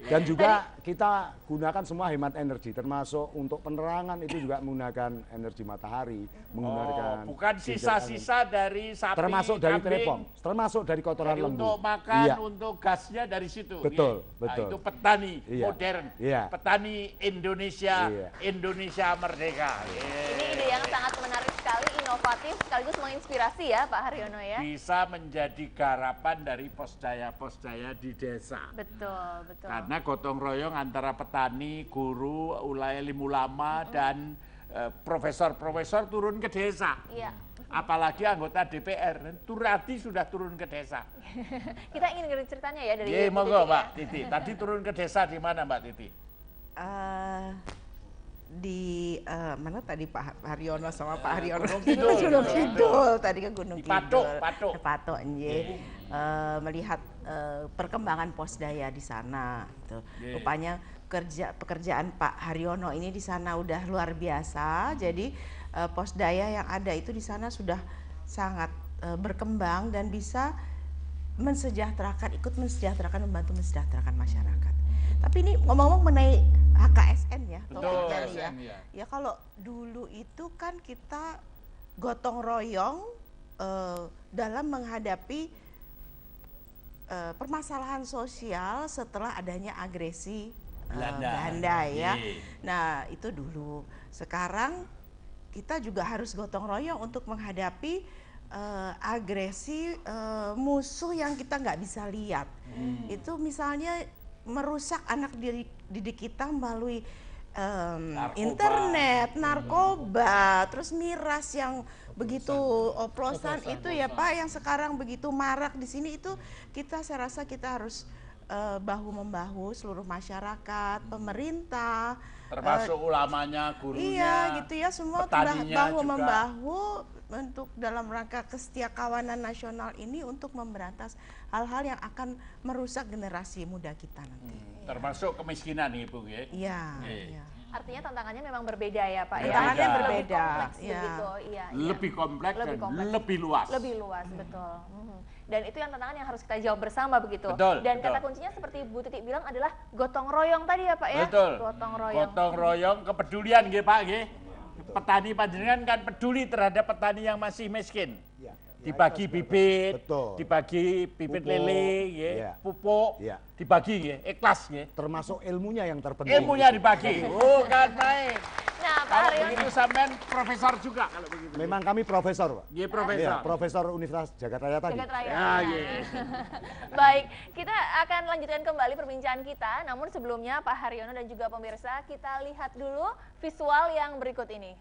Speaker 15: Dan juga kita gunakan semua hemat energi, termasuk untuk penerangan itu juga menggunakan energi matahari, menggunakan
Speaker 4: bukan sisa-sisa dari sapi,
Speaker 15: termasuk dari
Speaker 4: kambing,
Speaker 15: telepon, termasuk dari kotoran lembu.
Speaker 4: Untuk makan, untuk gasnya dari situ.
Speaker 15: Betul,
Speaker 4: Nah,
Speaker 15: betul.
Speaker 4: itu petani modern, petani Indonesia, Indonesia merdeka.
Speaker 2: Ini ide yang sangat menarik sekali, inovatif, sekaligus menginspirasi ya Pak Haryono ya.
Speaker 4: Bisa menjadi garapan dari posdaya-posdaya di desa.
Speaker 2: Betul, betul.
Speaker 4: Karena gotong royong antara petani, guru, ilim ulama dan profesor-profesor turun ke desa.
Speaker 2: Iya.
Speaker 4: Apalagi anggota DPR, Turati sudah turun ke desa.
Speaker 2: Kita ingin dengar ceritanya ya dari
Speaker 4: Iya, monggo Mbak Titi. Tadi turun ke desa di mana Mbak Titi?
Speaker 16: Di mana tadi Pak Haryono sama Pak Haryono?
Speaker 4: Gunung Kidul.
Speaker 16: Tadi kan Gunung
Speaker 4: Di
Speaker 16: Kidul.
Speaker 4: Patok.
Speaker 16: Melihat perkembangan posdaya di sana. Gitu. Rupanya pekerjaan Pak Haryono ini di sana udah luar biasa. Jadi posdaya yang ada itu di sana sudah sangat berkembang dan bisa ikut mensejahterakan, membantu mensejahterakan masyarakat. Tapi ini ngomong-ngomong mengenai HKSN ya, ya kalau dulu itu kan kita gotong royong dalam menghadapi permasalahan sosial setelah adanya agresi Belanda ya. Nah itu dulu. Sekarang kita juga harus gotong royong untuk menghadapi agresi musuh yang kita nggak bisa lihat. Itu misalnya merusak anak didik kita melalui internet, narkoba, terus miras yang begitu oplosan itu ya Pak, yang sekarang begitu marak di sini itu saya rasa kita harus bahu membahu seluruh masyarakat, pemerintah,
Speaker 4: termasuk ulamanya, gurunya,
Speaker 16: iya gitu ya, semua bahu membahu untuk dalam rangka kesetiakawanan nasional ini untuk memberantas hal-hal yang akan merusak generasi muda kita nanti.
Speaker 4: Termasuk kemiskinan nih Bu ya.
Speaker 16: Iya.
Speaker 2: Artinya tantangannya memang berbeda ya Pak.
Speaker 16: Tantangannya berbeda.
Speaker 4: Lebih kompleks dan lebih luas.
Speaker 2: Lebih luas, betul. Dan itu yang tantangan yang harus kita jawab bersama begitu. Dan kata kuncinya seperti Bu Titi bilang adalah gotong royong tadi ya Pak ya.
Speaker 4: Betul.
Speaker 2: Gotong royong.
Speaker 4: Gotong royong, kepedulian nggih Pak nggih. Petani panjenengan kan peduli terhadap petani yang masih miskin. Dibagi bibit, dibagi bibit lele, pupuk, dibagi ikhlas.
Speaker 15: Termasuk ilmunya yang terpenting.
Speaker 4: Ilmunya dibagi, kan baik.
Speaker 2: Nah, Pak
Speaker 4: Haryono, begitu sampean profesor juga kalau begitu.
Speaker 15: Memang kami profesor, Pak.
Speaker 4: Iya, profesor.
Speaker 15: Ya, profesor Universitas Jagat Raya tadi.
Speaker 2: Jagat Raya.
Speaker 4: Ya.
Speaker 2: Baik, kita akan lanjutkan kembali perbincangan kita. Namun sebelumnya Pak Haryono dan juga pemirsa, kita lihat dulu visual yang berikut ini.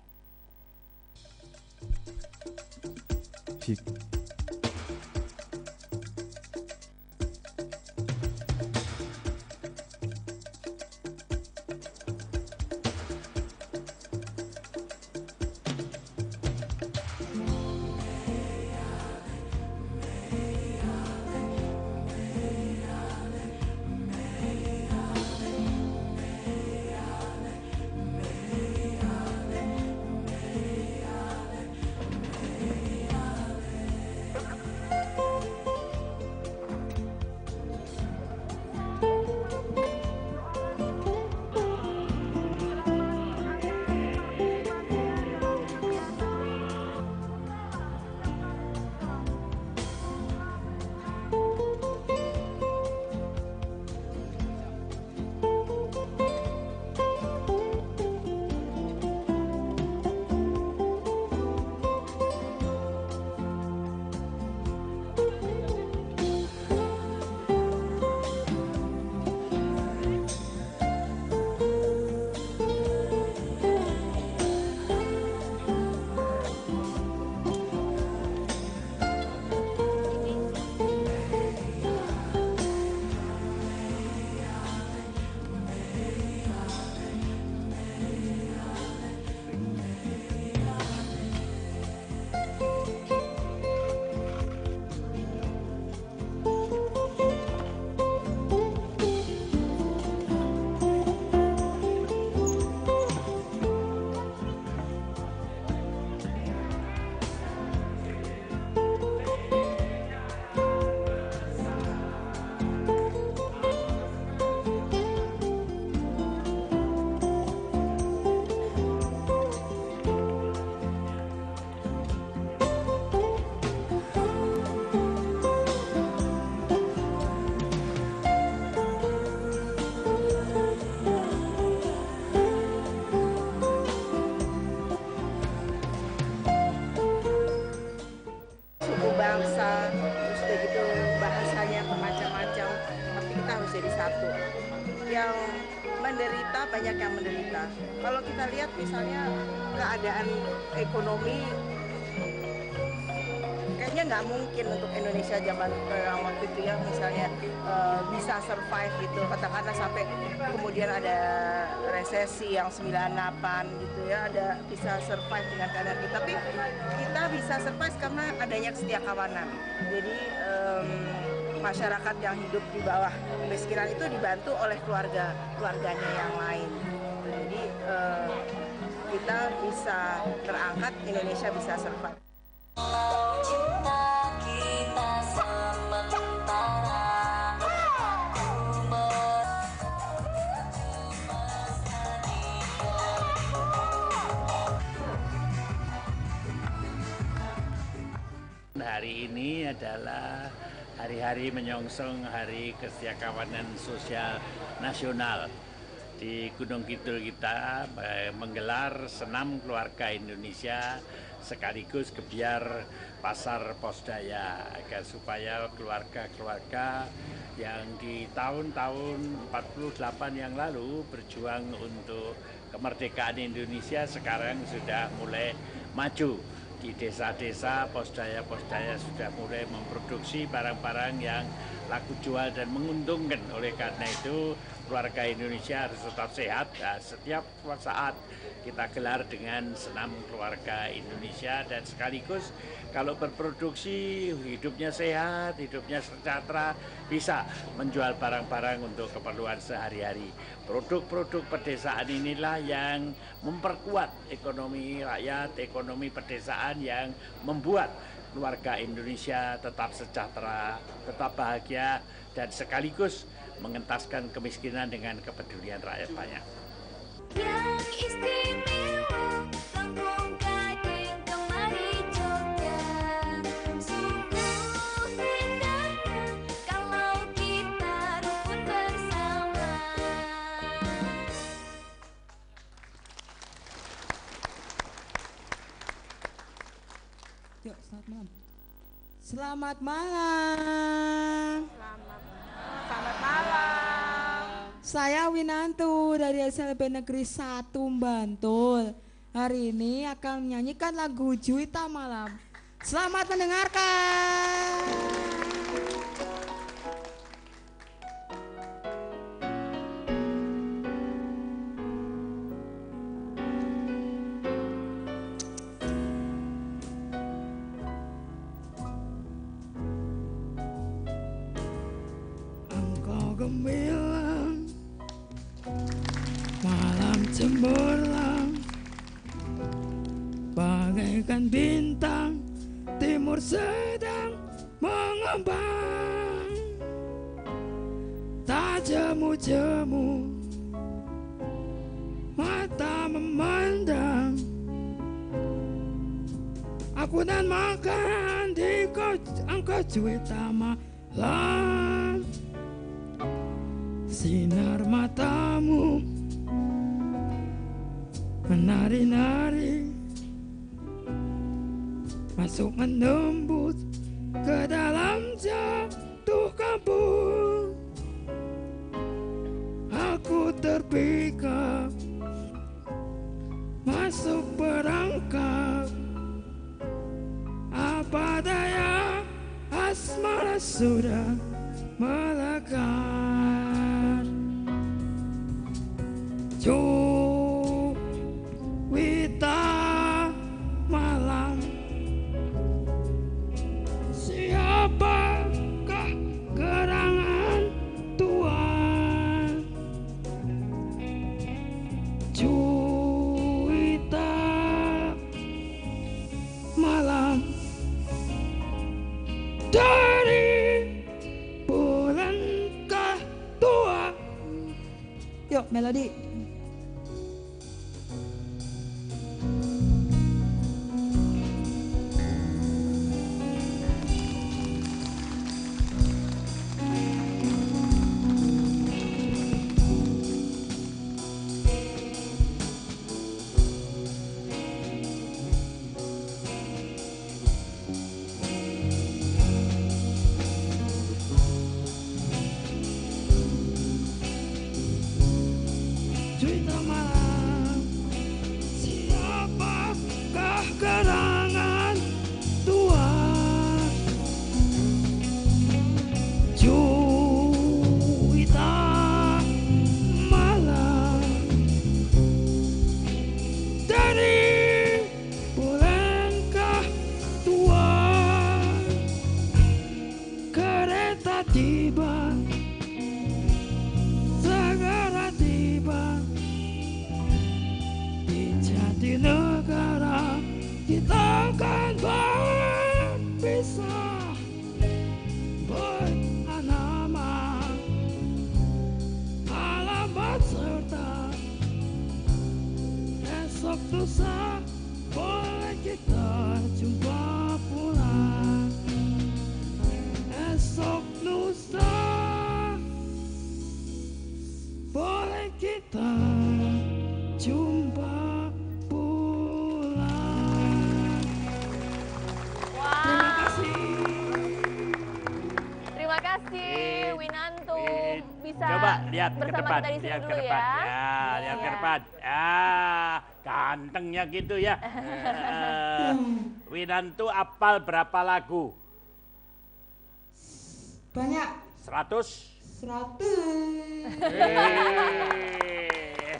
Speaker 16: banyak yang menderita. Kalau kita lihat misalnya keadaan ekonomi, kayaknya nggak mungkin untuk Indonesia zaman waktu itu ya, misalnya bisa survive gitu, katakanlah sampai kemudian ada resesi yang 98 gitu ya, ada bisa survive dengan keadaan kita. Tapi kita bisa survive karena adanya kesetiakawanan. Jadi masyarakat yang hidup di bawah kemiskinan itu dibantu oleh keluarganya yang lain. Jadi kita bisa terangkat, Indonesia bisa survive.
Speaker 4: Hari ini adalah hari-hari menyongsong Hari Kesetiakawanan Sosial Nasional. Di Gunung Kidul kita menggelar senam keluarga Indonesia sekaligus gebiar pasar Posdaya agar supaya keluarga-keluarga yang di tahun-tahun 48 yang lalu berjuang untuk kemerdekaan Indonesia sekarang sudah mulai maju. Di desa-desa, posdaya-posdaya sudah mulai memproduksi barang-barang yang laku jual dan menguntungkan. Oleh karena itu, keluarga Indonesia harus tetap sehat. Nah, setiap saat kita gelar dengan senam keluarga Indonesia dan sekaligus kalau berproduksi hidupnya sehat, hidupnya sejahtera, bisa menjual barang-barang untuk keperluan sehari-hari. Produk-produk pedesaan inilah yang memperkuat ekonomi rakyat, ekonomi pedesaan yang membuat keluarga Indonesia tetap sejahtera, tetap bahagia, dan sekaligus mengentaskan kemiskinan dengan kepedulian rakyat banyak.
Speaker 17: Yang istimewa, Kampung Gading Kemari Jogja. Sungguh indahnya kalau kita rukun bersama.
Speaker 18: Yuk, selamat malam. Selamat malam.
Speaker 14: Selamat malam.
Speaker 18: Saya Winantu dari SLB Negeri 1 Bantul. Hari ini akan menyanyikan lagu Juwita Malam. Selamat mendengarkan. Engkau gemilang, malam cemerlang, bagaikan bintang, timur sedang mengembang. Tak jemu-jemu, mata memandang. Aku dan makan di engkau Juwita Malam. Sinar matamu menari-nari, masuk menembus ke dalam jatuh kampung. Aku terpikat, masuk perangkap. Apa daya, asmara sudah melekat. Juwita Malam, siapakah gerangan Tuhan? Juwita Malam, dari bulankah tua? Yuk, melodi. tiba, segera tiba di Jatinegara. Kita akan berpisah bernama, alamat serta esok lusa boleh kita jumpa pulang. Esok lusa boleh kita jumpa pulang. Terima kasih.
Speaker 2: Terima kasih Winantu. Bisa
Speaker 4: Coba lihat ke
Speaker 2: bersama
Speaker 4: depan,
Speaker 2: kita di sini
Speaker 4: lihat ke
Speaker 2: dulu
Speaker 4: depan.
Speaker 2: ya.
Speaker 4: Lihat ke
Speaker 2: Iya.
Speaker 4: depan. Gantengnya gitu ya. Winantu apal berapa lagu?
Speaker 18: Banyak.
Speaker 4: 100?
Speaker 18: 100.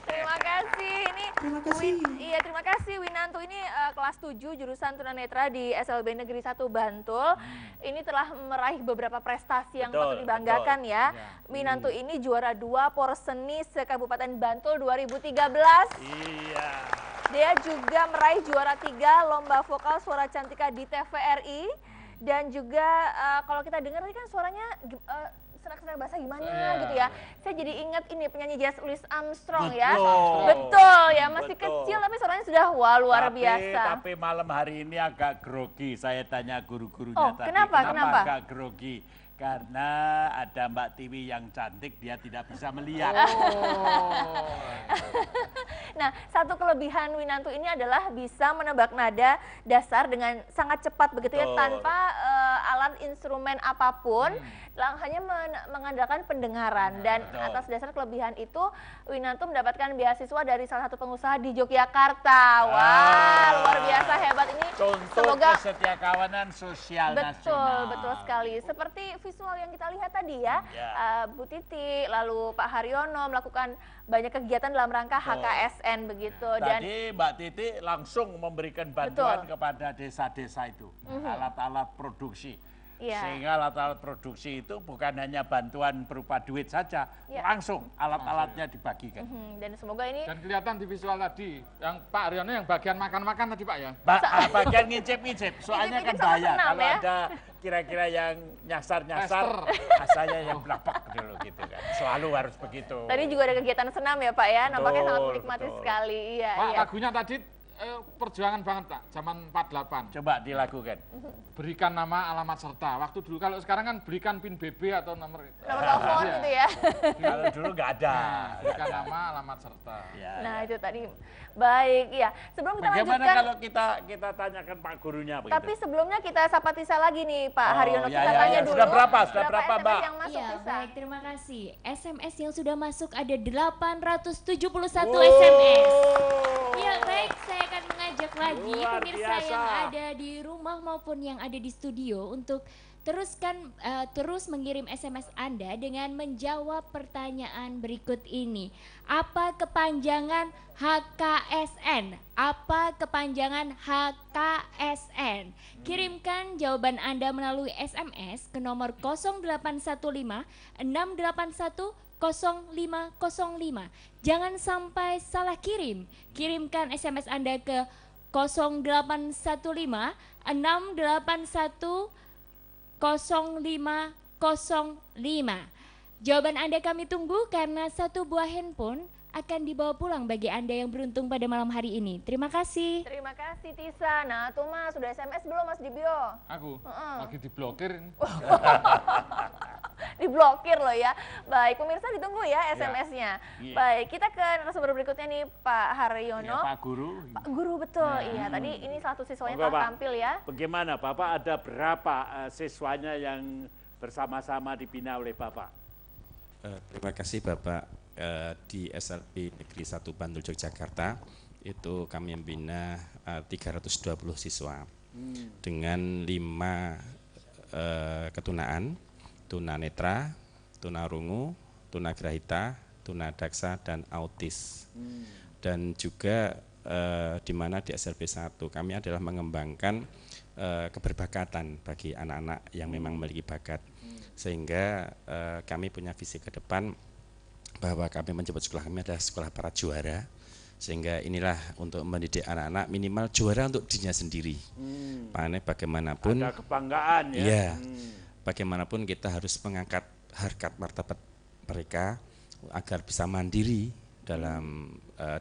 Speaker 2: Terima kasih. Ini
Speaker 18: Terima kasih.
Speaker 2: Iya, terima kasih Winantu. Ini kelas 7 jurusan tunanetra di SLB Negeri 1 Bantul. Ini telah meraih beberapa prestasi yang patut dibanggakan ya. Winantu ini juara 2 Porseni se-Kabupaten Bantul 2013.
Speaker 4: Iya.
Speaker 2: Dia juga meraih juara 3 Lomba Vokal Suara Cantika di TVRI. Dan juga kalau kita dengar tadi kan suaranya serak-serak bahasa gimana gitu ya. Saya jadi ingat ini penyanyi jazz Louis Armstrong ya. Betul ya, masih kecil tapi suaranya sudah wah luar biasa.
Speaker 4: Tapi malam hari ini agak grogi. Saya tanya guru-gurunya
Speaker 2: Oh,
Speaker 4: tadi.
Speaker 2: kenapa?
Speaker 4: Agak grogi? Karena ada Mbak Tiwi yang cantik, dia tidak bisa melihat.
Speaker 2: Nah, satu kelebihan Winantu ini adalah bisa menebak nada dasar dengan sangat cepat begitu ya,
Speaker 4: Betul.
Speaker 2: tanpa alat instrumen apapun, hanya mengandalkan pendengaran. Dan
Speaker 4: betul.
Speaker 2: atas dasar kelebihan itu, Winantu mendapatkan beasiswa dari salah satu pengusaha di Yogyakarta. Wah, luar biasa hebat ini.
Speaker 4: Contoh
Speaker 2: Semoga
Speaker 4: kesetiakawanan sosial
Speaker 2: betul,
Speaker 4: nasional.
Speaker 2: betul sekali. Seperti visual yang kita lihat tadi ya, Bu Titi, lalu Pak Haryono melakukan banyak kegiatan dalam rangka HKSN begitu. Dan
Speaker 4: Tadi Mbak Titi langsung memberikan bantuan kepada desa-desa itu, alat-alat produksi.
Speaker 2: Iya.
Speaker 4: Sehingga alat-alat produksi itu bukan hanya bantuan berupa duit saja, langsung alat-alatnya dibagikan.
Speaker 2: Dan semoga ini
Speaker 3: Dan kelihatan di visual tadi, yang Pak Haryono yang bagian makan-makan tadi Pak ya?
Speaker 4: Bagian ngicip-ngicip, soalnya kan
Speaker 2: Ngicip-ngicip sama
Speaker 4: bahaya
Speaker 2: senam
Speaker 4: kalau
Speaker 2: ya.
Speaker 4: ada kira-kira yang nyasar-nyasar, saya yang belapak dulu gitu kan. Selalu harus begitu.
Speaker 2: tadi juga ada kegiatan senam ya Pak ya, nampaknya sangat
Speaker 4: Betul,
Speaker 2: menikmati
Speaker 4: betul.
Speaker 2: sekali. Iya,
Speaker 3: Pak,
Speaker 2: iya.
Speaker 3: lagunya tadi perjuangan banget Pak, zaman 48.
Speaker 4: Coba dilakukan.
Speaker 3: Berikan nama, alamat serta. Waktu dulu, kalau sekarang kan berikan PIN BB atau nomor
Speaker 2: telepon gitu ya.
Speaker 4: Kalau dulu nggak ada.
Speaker 3: Berikan nama, alamat serta.
Speaker 2: Nah itu tadi. Baik, iya. Sebelum kita
Speaker 4: Bagaimana
Speaker 2: lanjutkan,
Speaker 4: kalau kita tanyakan Pak gurunya begitu?
Speaker 2: tapi sebelumnya kita sapa Tisa lagi nih Pak Haryono.
Speaker 4: ya,
Speaker 2: Kita
Speaker 4: ya,
Speaker 2: tanya
Speaker 4: ya.
Speaker 2: dulu.
Speaker 4: Sudah berapa
Speaker 2: SMS
Speaker 4: Mbak?
Speaker 2: yang masuk
Speaker 1: Iya,
Speaker 2: Tisa?
Speaker 1: baik, terima kasih. SMS yang sudah masuk ada 871 SMS. Ya, baik, saya akan mengajak lagi
Speaker 4: Luar
Speaker 1: pemirsa
Speaker 4: biasa.
Speaker 1: yang ada di rumah maupun yang ada di studio untuk terus mengirim SMS Anda dengan menjawab pertanyaan berikut ini. Apa kepanjangan HKSN? Apa kepanjangan HKSN? Kirimkan jawaban Anda melalui SMS ke nomor 0815 681 0505. Jangan sampai salah kirim. Kirimkan SMS Anda ke 0815 681 0505. Jawaban Anda kami tunggu karena satu buah handphone akan dibawa pulang bagi Anda yang beruntung pada malam hari ini. Terima kasih.
Speaker 2: Terima kasih Tisa. Nah tuh Mas, sudah SMS belum Mas di bio?
Speaker 3: Aku lagi diblokir ini.
Speaker 2: Diblokir loh ya. Baik, pemirsa ditunggu ya SMS-nya.
Speaker 4: Iya.
Speaker 2: Baik, kita ke narasumber berikutnya nih Pak Haryono.
Speaker 4: Ya, Pak Guru.
Speaker 2: Pak Guru betul, iya. Tadi ini salah satu siswanya
Speaker 4: Monggo,
Speaker 2: telah
Speaker 4: Pak.
Speaker 2: tampil ya.
Speaker 4: Bagaimana Bapak, ada berapa siswanya yang bersama-sama dibina oleh Bapak?
Speaker 19: Terima kasih Bapak. Di SLB Negeri 1 Bantul Yogyakarta itu kami membina 320 siswa dengan 5 ketunaan, tunanetra, tunarungu, tunagrahita, tunadaksa dan autis. Dan juga di mana di SLB 1 kami adalah mengembangkan keberbakatan bagi anak-anak yang memang memiliki bakat. Sehingga kami punya visi ke depan bahwa kami menyebut sekolah kami adalah sekolah para juara. Sehingga inilah untuk mendidik anak-anak minimal juara untuk dirinya sendiri. Makanya bagaimanapun
Speaker 4: ada kebanggaan ya.
Speaker 19: Iya. Bagaimanapun kita harus mengangkat harkat martabat mereka agar bisa mandiri dalam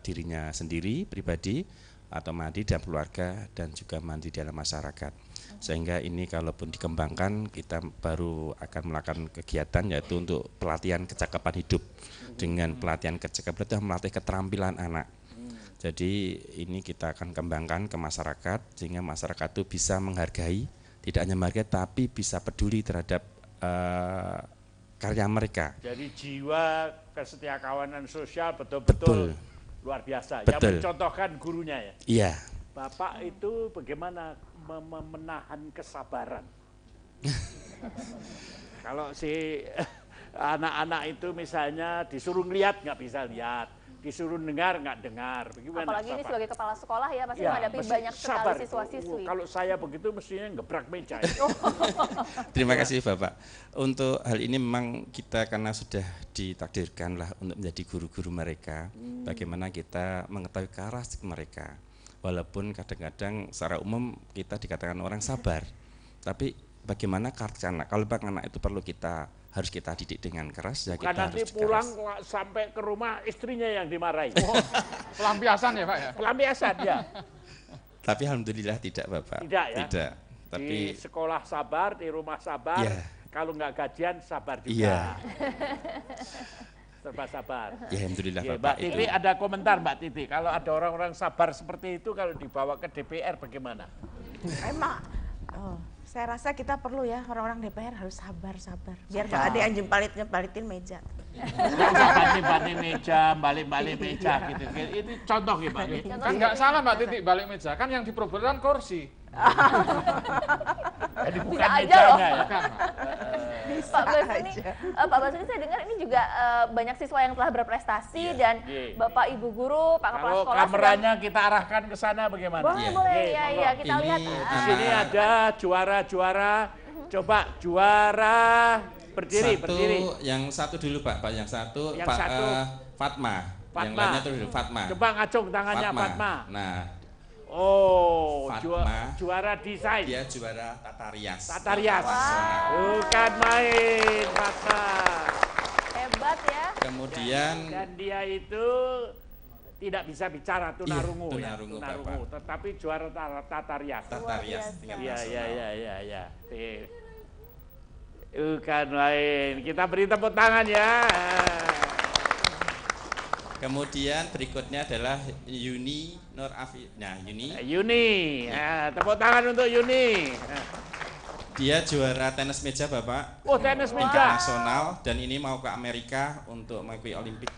Speaker 19: dirinya sendiri pribadi atau mandiri dalam keluarga dan juga mandiri dalam masyarakat. Sehingga ini kalaupun dikembangkan kita baru akan melakukan kegiatan yaitu untuk pelatihan kecakapan hidup. Dengan pelatihan kecakapan itu melatih keterampilan anak. Jadi ini kita akan kembangkan ke masyarakat sehingga masyarakat itu bisa menghargai, tidak hanya menghargai tapi bisa peduli terhadap karya mereka.
Speaker 4: Jadi jiwa kesetiakawanan sosial betul-betul luar biasa. Yang mencontohkan gurunya ya.
Speaker 19: Iya.
Speaker 4: Bapak itu bagaimana menahan kesabaran? Kalau si anak-anak itu misalnya disuruh lihat nggak bisa lihat, disuruh dengar nggak dengar. Bagaimana?
Speaker 2: Apalagi ini sebagai kepala sekolah ya pasti menghadapi banyak sekali siswa-siswi.
Speaker 4: Kalau saya begitu mestinya ngebrak meja.
Speaker 19: Terima kasih Bapak. Untuk hal ini memang kita karena sudah ditakdirkan lah untuk menjadi guru-guru mereka. Bagaimana kita mengetahui karakteristik mereka. Walaupun kadang-kadang secara umum kita dikatakan orang sabar, tapi bagaimana karakter anak? Kalau anak itu perlu harus kita didik dengan keras, ya kita
Speaker 4: nanti
Speaker 19: harus
Speaker 4: pulang sampai ke rumah istrinya yang dimarahi.
Speaker 3: Pelampiasan ya Pak ya?
Speaker 4: Pelampiasan ya.
Speaker 19: Tapi alhamdulillah tidak Bapak.
Speaker 4: Tidak ya?
Speaker 19: Tidak. Tapi
Speaker 4: di sekolah sabar, di rumah sabar, kalau nggak gajian sabar juga.
Speaker 19: Iya.
Speaker 4: Serba sabar.
Speaker 19: Ya alhamdulillah
Speaker 4: Ya,
Speaker 19: Bapak.
Speaker 4: Mbak Titi ada komentar Mbak Titi, kalau ada orang-orang sabar seperti itu kalau dibawa ke DPR bagaimana?
Speaker 16: Emang, saya rasa kita perlu ya orang-orang DPR harus sabar. Biar nggak ada yang jempalitin meja.
Speaker 4: Balik meja, balik meja gitu. Itu contoh ya Mbak.
Speaker 3: Kan nggak salah Mbak Titi balik meja, kan yang diperbolehkan kursi.
Speaker 4: Jadi bukan
Speaker 2: bisa aja loh.
Speaker 4: ya.
Speaker 2: Pak Basuni saya dengar ini juga banyak siswa yang telah berprestasi dan Bapak Ibu guru, Pak Kepala
Speaker 4: Kalau
Speaker 2: Sekolah
Speaker 4: kameranya kita arahkan ke sana bagaimana?
Speaker 2: Boleh, ya kita lihat.
Speaker 4: Di sini ada juara-juara. Coba juara berdiri.
Speaker 19: Yang satu dulu Pak yang satu
Speaker 4: Yang
Speaker 19: Pak
Speaker 4: satu.
Speaker 19: Fatma. Yang lainnya tuh dulu Fatma.
Speaker 4: Coba ngacung tangannya Fatma.
Speaker 19: Nah.
Speaker 4: Oh,
Speaker 19: Fatma.
Speaker 4: Juara desain.
Speaker 19: Dia juara tata rias.
Speaker 4: Tata rias. Bukan main, Fatma.
Speaker 2: Hebat ya.
Speaker 19: Kemudian
Speaker 4: dan dia itu tidak bisa bicara tunarungu,
Speaker 19: tunarungu,
Speaker 4: tetapi juara tata rias.
Speaker 19: Tata rias tingkat nasional.
Speaker 4: Iya. Bukan main. Kita beri tepuk tangan ya.
Speaker 19: Kemudian berikutnya adalah Yuni Nur Afi. Nah,
Speaker 4: Yuni. Tepuk tangan untuk Yuni.
Speaker 19: Dia juara tenis meja, Bapak.
Speaker 4: Oh, tenis meja
Speaker 19: nasional dan ini mau ke Amerika untuk mengikuti Olimpik.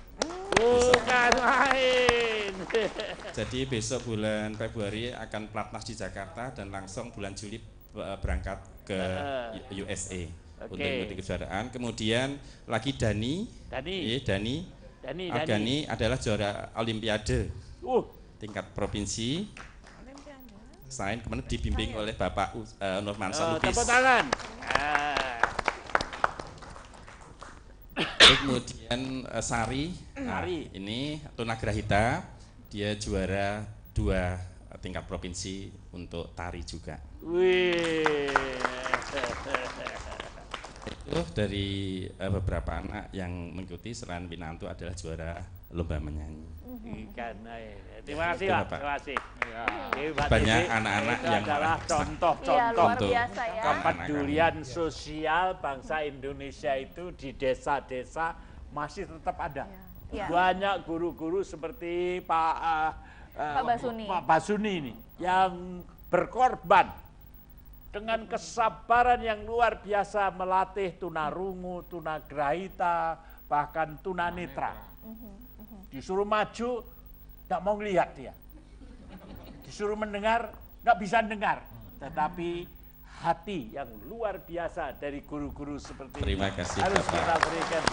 Speaker 4: Bukan main.
Speaker 19: Jadi besok bulan Februari akan platnas di Jakarta dan langsung bulan Juli berangkat ke USA untuk mengikuti kejuaraan. Kemudian lagi Dani. Agani adalah juara Olimpiade tingkat provinsi. Selain kemudian dibimbing oleh Bapak Nurmansyah Lubis.
Speaker 4: Tepuk tangan.
Speaker 19: Kemudian Sari. Ini tunagrahita, dia juara 2 tingkat provinsi untuk tari juga. Itu dari beberapa anak yang mengikuti. Selain Pinanto adalah juara lomba menyanyi.
Speaker 4: Terima kasih Pak. Terima kasih.
Speaker 19: Banyak anak-anak yang
Speaker 4: adalah contoh-contoh kepedulian
Speaker 19: ya.
Speaker 4: sosial bangsa Indonesia itu di desa-desa masih tetap ada.
Speaker 2: Ya.
Speaker 4: Banyak guru-guru seperti Pak Basuni ini yang berkorban dengan kesabaran yang luar biasa melatih tunarungu, tunagrahita, bahkan tunanetra. Disuruh maju, nggak mau ngelihat dia. Disuruh mendengar, nggak bisa dengar. Tetapi hati yang luar biasa dari guru-guru seperti
Speaker 19: Terima
Speaker 4: ini
Speaker 19: kasih,
Speaker 4: harus
Speaker 19: Bapak.
Speaker 4: kita berikan.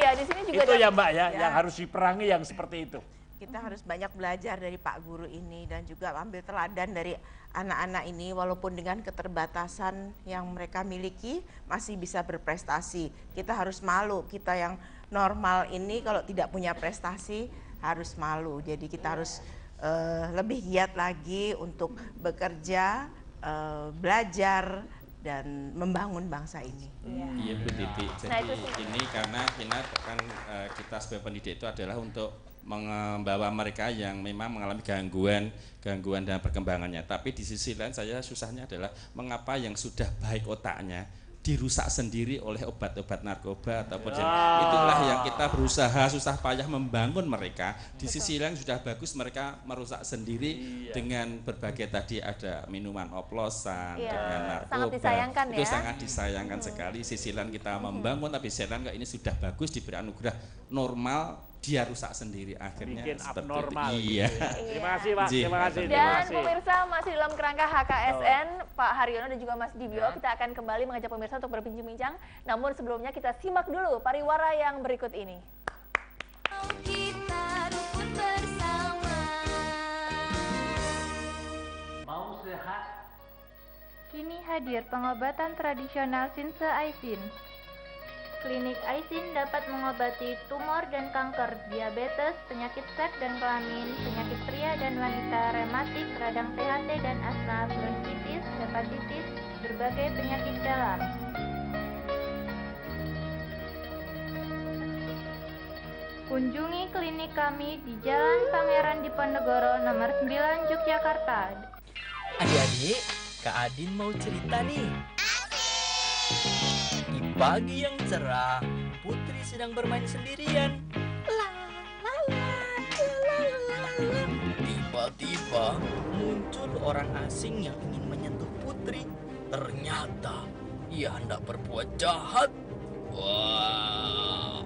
Speaker 2: Iya, di sini juga
Speaker 4: itu ya Mbak ya, yang harus diperangi yang seperti itu.
Speaker 16: Kita harus banyak belajar dari Pak Guru ini dan juga ambil teladan dari anak-anak ini, walaupun dengan keterbatasan yang mereka miliki masih bisa berprestasi. Kita harus malu, kita yang normal ini kalau tidak punya prestasi harus malu. Jadi kita harus lebih giat lagi untuk bekerja, belajar dan membangun bangsa ini.
Speaker 19: Iya Bu Titi. Jadi ini karena kita sebagai pendidik itu adalah untuk membawa mereka yang memang mengalami gangguan dalam perkembangannya. Tapi di sisi lain saya susahnya adalah mengapa yang sudah baik otaknya dirusak sendiri oleh obat-obat narkoba ataupun itulah yang kita berusaha susah payah membangun mereka. Di sisi lain sudah bagus mereka merusak sendiri dengan berbagai tadi ada minuman oplosan, dengan narkoba.
Speaker 2: Sangat disayangkan
Speaker 19: itu
Speaker 2: ya.
Speaker 19: sangat disayangkan sekali. Sisi lain kita membangun tapi sisi lain ini sudah bagus diberi anugerah normal dia rusak sendiri akhirnya
Speaker 4: bikin
Speaker 19: seperti
Speaker 4: abnormal.
Speaker 19: itu. Iya.
Speaker 4: Terima kasih Pak. Terima kasih.
Speaker 2: Dan pemirsa masih dalam kerangka HKSN Pak Haryono dan juga Mas Dibio, kita akan kembali mengajak pemirsa untuk berbincang-bincang. Namun sebelumnya kita simak dulu pariwara yang berikut ini.
Speaker 17: Kita rukun bersama.
Speaker 6: Mau sehat?
Speaker 7: Kini hadir pengobatan tradisional Sinse Aisin. Klinik Aisin dapat mengobati tumor dan kanker, diabetes, penyakit seks dan kelamin, penyakit pria dan wanita, rematik, radang THT dan asma, bronkitis, hepatitis, berbagai penyakit dalam. Kunjungi klinik kami di Jalan Pangeran Diponegoro nomor 9 Yogyakarta.
Speaker 20: Adik-adik, Kak Adin mau cerita nih. Di pagi yang cerah, Putri sedang bermain sendirian. Tiba-tiba muncul orang asing yang ingin menyentuh Putri. Ternyata ia hendak berbuat jahat. Wah,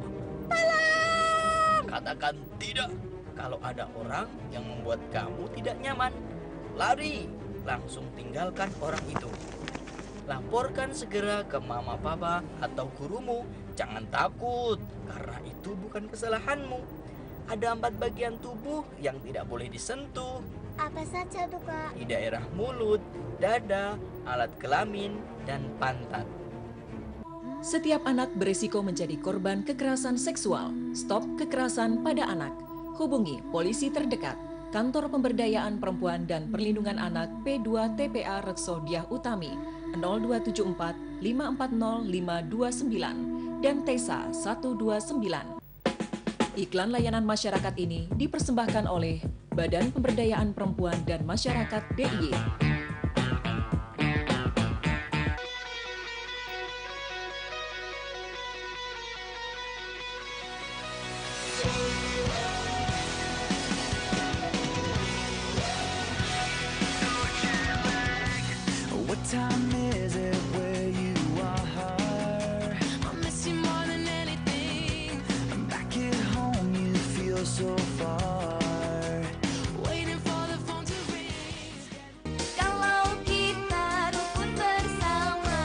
Speaker 20: katakan tidak kalau ada orang yang membuat kamu tidak nyaman. Lari, langsung tinggalkan orang itu. Laporkan segera ke mama papa atau gurumu. Jangan takut, karena itu bukan kesalahanmu. Ada 4 bagian tubuh yang tidak boleh disentuh.
Speaker 17: Apa saja tuh Kak?
Speaker 20: Di daerah mulut, dada, alat kelamin, dan pantat.
Speaker 21: Setiap anak berisiko menjadi korban kekerasan seksual. Stop kekerasan pada anak. Hubungi polisi terdekat, Kantor Pemberdayaan Perempuan dan Perlindungan Anak P2 TPA Rekso Diah Utami 0274 540 529 dan TESA 129. Iklan layanan masyarakat ini dipersembahkan oleh Badan Pemberdayaan Perempuan dan Masyarakat DIY.
Speaker 18: What time is it where you are? I miss you more than anything. Back at home you feel so far. Waiting for the phone to ring.
Speaker 17: Kalau kita rukun bersama.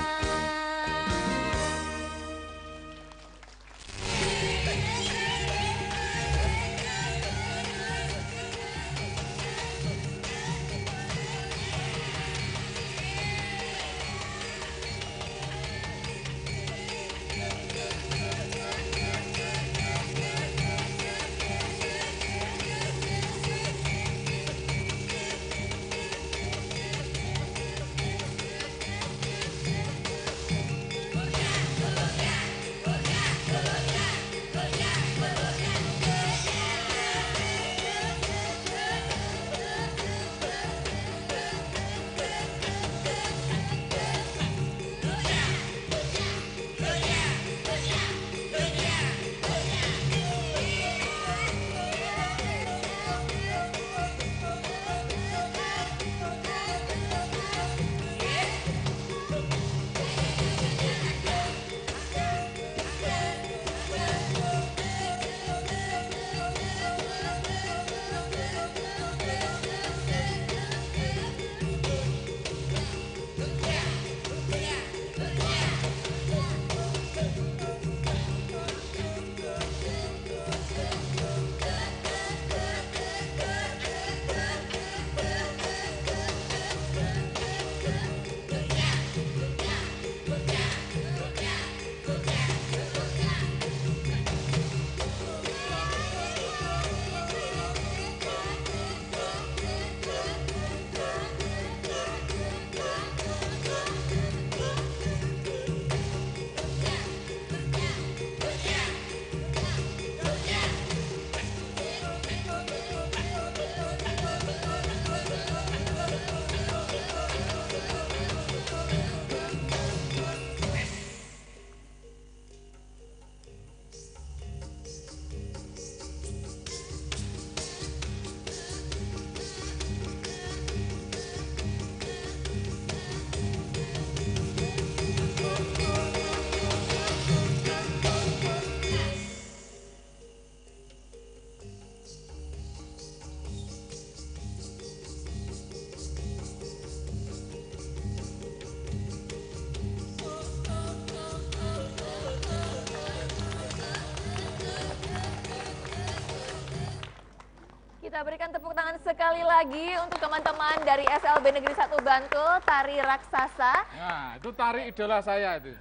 Speaker 2: berikan tepuk tangan sekali lagi untuk teman-teman dari SLB Negeri 1 Bantul, tari raksasa.
Speaker 3: Nah, itu tari idola saya itu.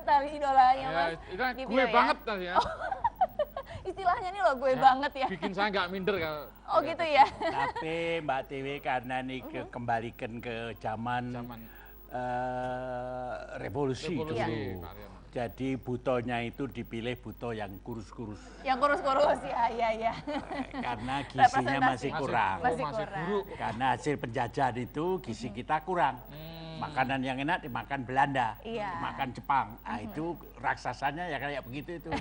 Speaker 2: Tari idolanya
Speaker 3: Ya,
Speaker 2: Mas.
Speaker 3: itu kan
Speaker 2: Gibio
Speaker 3: gue
Speaker 2: ya?
Speaker 3: banget tadi ya.
Speaker 2: Istilahnya nih loh gue banget ya.
Speaker 3: Bikin saya nggak minder kalau.
Speaker 2: Oh gitu ya.
Speaker 4: Tapi Mbak Tiwi karena ini kembalikan ke zaman revolusi dulu. Jadi butonya itu dipilih buto yang kurus-kurus.
Speaker 2: Yang kurus-kurus ya.
Speaker 4: Karena gizinya masih kurang.
Speaker 2: Masih kurang.
Speaker 4: Karena hasil penjajahan itu gizi kita kurang. Makanan yang enak dimakan Belanda, dimakan Jepang. Nah, itu raksasanya ya kayak begitu itu.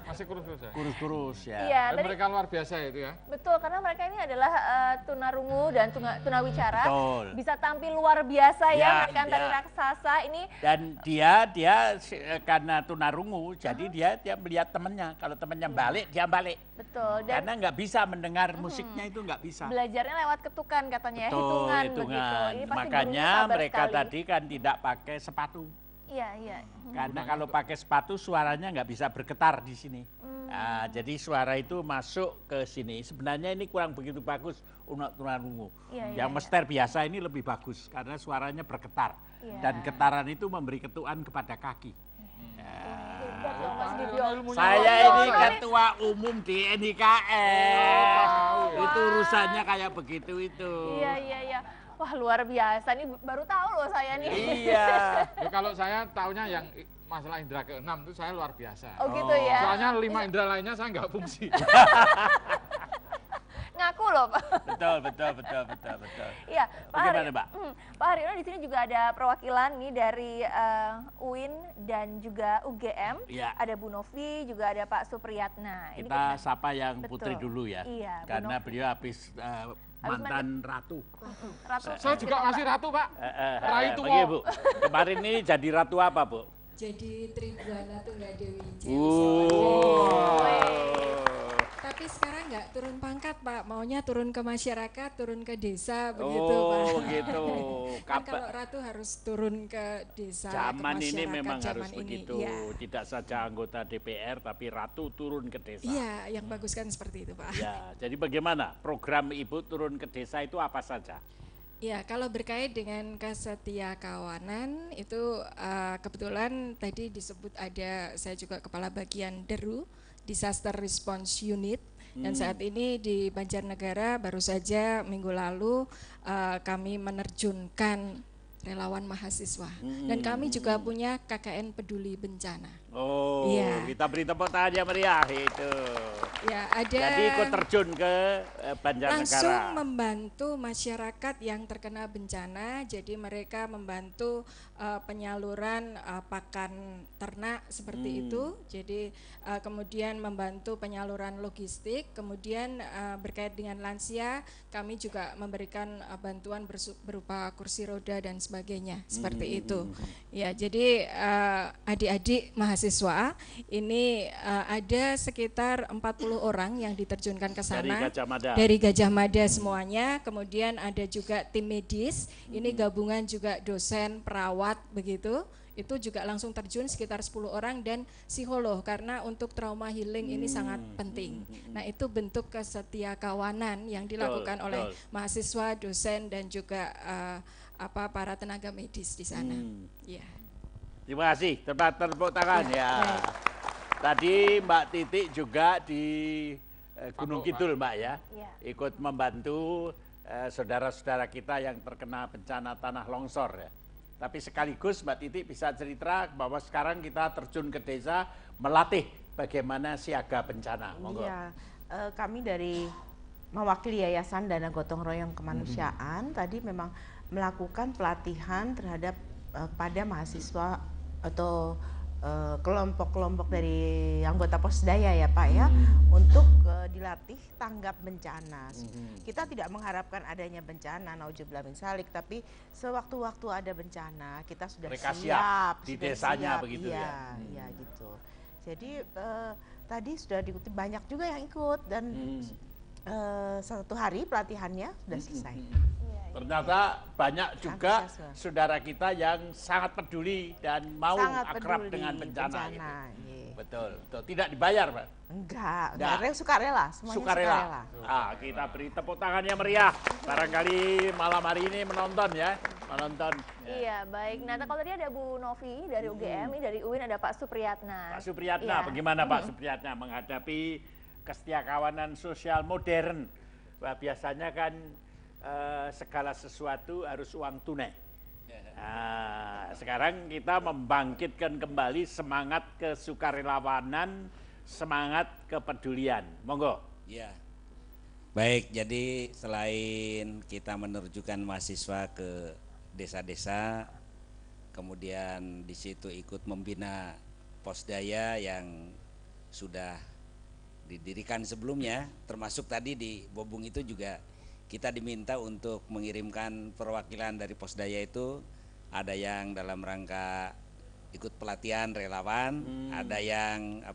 Speaker 3: Masih kurus-kurus ya?
Speaker 4: Kurus-kurus ya.
Speaker 2: Iya,
Speaker 3: tapi mereka luar biasa itu ya.
Speaker 2: Betul, karena mereka ini adalah tunarungu dan tunawicara.
Speaker 4: Betul.
Speaker 2: Bisa tampil luar biasa ya, mereka tari
Speaker 4: ya.
Speaker 2: raksasa ini.
Speaker 4: Dan dia karena tunarungu, jadi dia melihat temannya. Kalau temannya balik, dia balik.
Speaker 2: Betul. Dan
Speaker 4: karena nggak bisa mendengar musiknya itu nggak bisa.
Speaker 2: Belajarnya lewat ketukan katanya,
Speaker 4: Betul,
Speaker 2: hitungan begitu. Ini pasti
Speaker 4: makanya
Speaker 2: gurunya
Speaker 4: mereka
Speaker 2: sekali.
Speaker 4: tadi kan tidak pakai sepatu.
Speaker 2: Iya.
Speaker 4: Karena kalau pakai sepatu suaranya nggak bisa bergetar di sini. Nah, jadi suara itu masuk ke sini. Sebenarnya ini kurang begitu bagus untuk tunarungu. Yang mester biasa ini lebih bagus karena suaranya bergetar. Dan getaran itu memberi ketuaan kepada kaki. Saya ini ketua umum di NIKS. Itu urusannya kayak begitu itu.
Speaker 2: Iya. Wah, luar biasa. Ini baru tahu loh saya nih.
Speaker 4: Iya.
Speaker 3: Ya, kalau saya taunya yang masalah indera ke-6 itu saya luar biasa.
Speaker 2: Oh gitu ya.
Speaker 3: Soalnya 5 indera lainnya saya nggak fungsi.
Speaker 2: Ngaku loh, Pak.
Speaker 4: Betul.
Speaker 2: Iya, Pak
Speaker 4: Bagaimana, Mbak?
Speaker 2: Pak Haryono, di sini juga ada perwakilan nih dari UIN dan juga UGM.
Speaker 4: Iya.
Speaker 2: Ada Bu Novi, juga ada Pak Supriyatna.
Speaker 4: Kita sapa yang
Speaker 2: Betul.
Speaker 4: Putri dulu ya.
Speaker 2: Iya, Bu
Speaker 4: karena
Speaker 2: Novi.
Speaker 4: beliau habis mantan ratu.
Speaker 3: Saya juga masih ratu, Pak. Rai Tuwo.
Speaker 4: Bagi, Bu. Kemarin ini jadi ratu apa, Bu?
Speaker 5: Jadi Tribuana Tunggadewi. Tapi sekarang nggak turun pangkat, Pak. Maunya turun ke masyarakat, turun ke desa, begitu, Pak.
Speaker 4: Oh, begitu.
Speaker 5: Kan kalau ratu harus turun ke desa,
Speaker 4: Zaman
Speaker 5: ke
Speaker 4: ini
Speaker 5: masyarakat,
Speaker 4: memang harus
Speaker 5: zaman ini.
Speaker 4: begitu.
Speaker 5: Iya.
Speaker 4: Tidak saja anggota DPR, tapi ratu turun ke desa.
Speaker 5: Iya, yang bagus kan seperti itu, Pak.
Speaker 4: Ya, jadi bagaimana program Ibu turun ke desa itu apa saja?
Speaker 5: Ya, kalau berkait dengan kesetiakawanan itu kebetulan tadi disebut ada, saya juga kepala bagian DERU, Disaster Response Unit, dan saat ini di Banjarnegara baru saja minggu lalu kami menerjunkan relawan mahasiswa, dan kami juga punya KKN Peduli Bencana.
Speaker 4: Oh,
Speaker 5: iya.
Speaker 4: Kita beri tepuk tangan yang meriah itu.
Speaker 5: Ya, ada.
Speaker 4: Jadi ikut terjun ke Banjarnegara.
Speaker 5: Langsung membantu masyarakat yang terkena bencana, jadi mereka membantu penyaluran pakan ternak seperti itu, jadi kemudian membantu penyaluran logistik, kemudian berkait dengan lansia, kami juga memberikan bantuan berupa kursi roda dan sebagainya, seperti itu. Ya, jadi adik-adik mahasiswa ini ada sekitar 40 orang yang diterjunkan ke sana
Speaker 4: dari Gajah Mada.
Speaker 5: Dari Gajah Mada semuanya. Kemudian ada juga tim medis, ini gabungan juga dosen, perawat begitu. Itu juga langsung terjun sekitar 10 orang, dan psikolog karena untuk trauma healing ini sangat penting. Nah, itu bentuk kesetiakawanan yang dilakukan oleh mahasiswa, dosen, dan juga para tenaga medis di sana. Ya.
Speaker 4: Terima kasih, tepuk tangan ya. Tadi Mbak Titik juga di Gunung Kidul, Mbak ya, ikut membantu saudara-saudara kita yang terkena bencana tanah longsor ya. Tapi sekaligus Mbak Titik bisa cerita bahwa sekarang kita terjun ke desa melatih bagaimana siaga bencana. Monggo.
Speaker 16: Iya, kami dari mewakili Yayasan Dana Gotong Royong Kemanusiaan tadi memang melakukan pelatihan terhadap pada mahasiswa atau kelompok-kelompok dari anggota Posdaya ya Pak ya, untuk dilatih tanggap bencana. Kita tidak mengharapkan adanya bencana, nauzubillah min dzalik, tapi sewaktu-waktu ada bencana kita sudah siap
Speaker 4: di desanya begitu
Speaker 16: ya. Iya gitu. Jadi tadi sudah diikuti banyak juga yang ikut, dan 1 hari pelatihannya sudah selesai.
Speaker 4: Ternyata banyak juga saudara kita yang sangat peduli dan mau akrab dengan bencana. Betul. Tidak dibayar, Pak?
Speaker 16: Enggak, sukarela, semuanya
Speaker 4: sukarela. Kita beri tepuk tangan yang meriah. Barangkali malam hari ini menonton ya.
Speaker 2: Iya, baik. Nah, kalau tadi ada Bu Novi dari UGM, ini dari UIN ada Pak Supriyatna.
Speaker 4: Pak Supriyatna, bagaimana Pak Supriyatna menghadapi kesetiakawanan sosial modern? Wah, biasanya kan segala sesuatu harus uang tunai. Nah, sekarang kita membangkitkan kembali semangat kesukarelawanan, semangat kepedulian. Monggo.
Speaker 9: Ya. Baik, jadi selain kita menerjukan mahasiswa ke desa-desa, kemudian di situ ikut membina posdaya yang sudah didirikan sebelumnya, termasuk tadi di Bobung itu juga kita diminta untuk mengirimkan perwakilan dari posdaya itu. Ada yang dalam rangka ikut pelatihan relawan, ada yang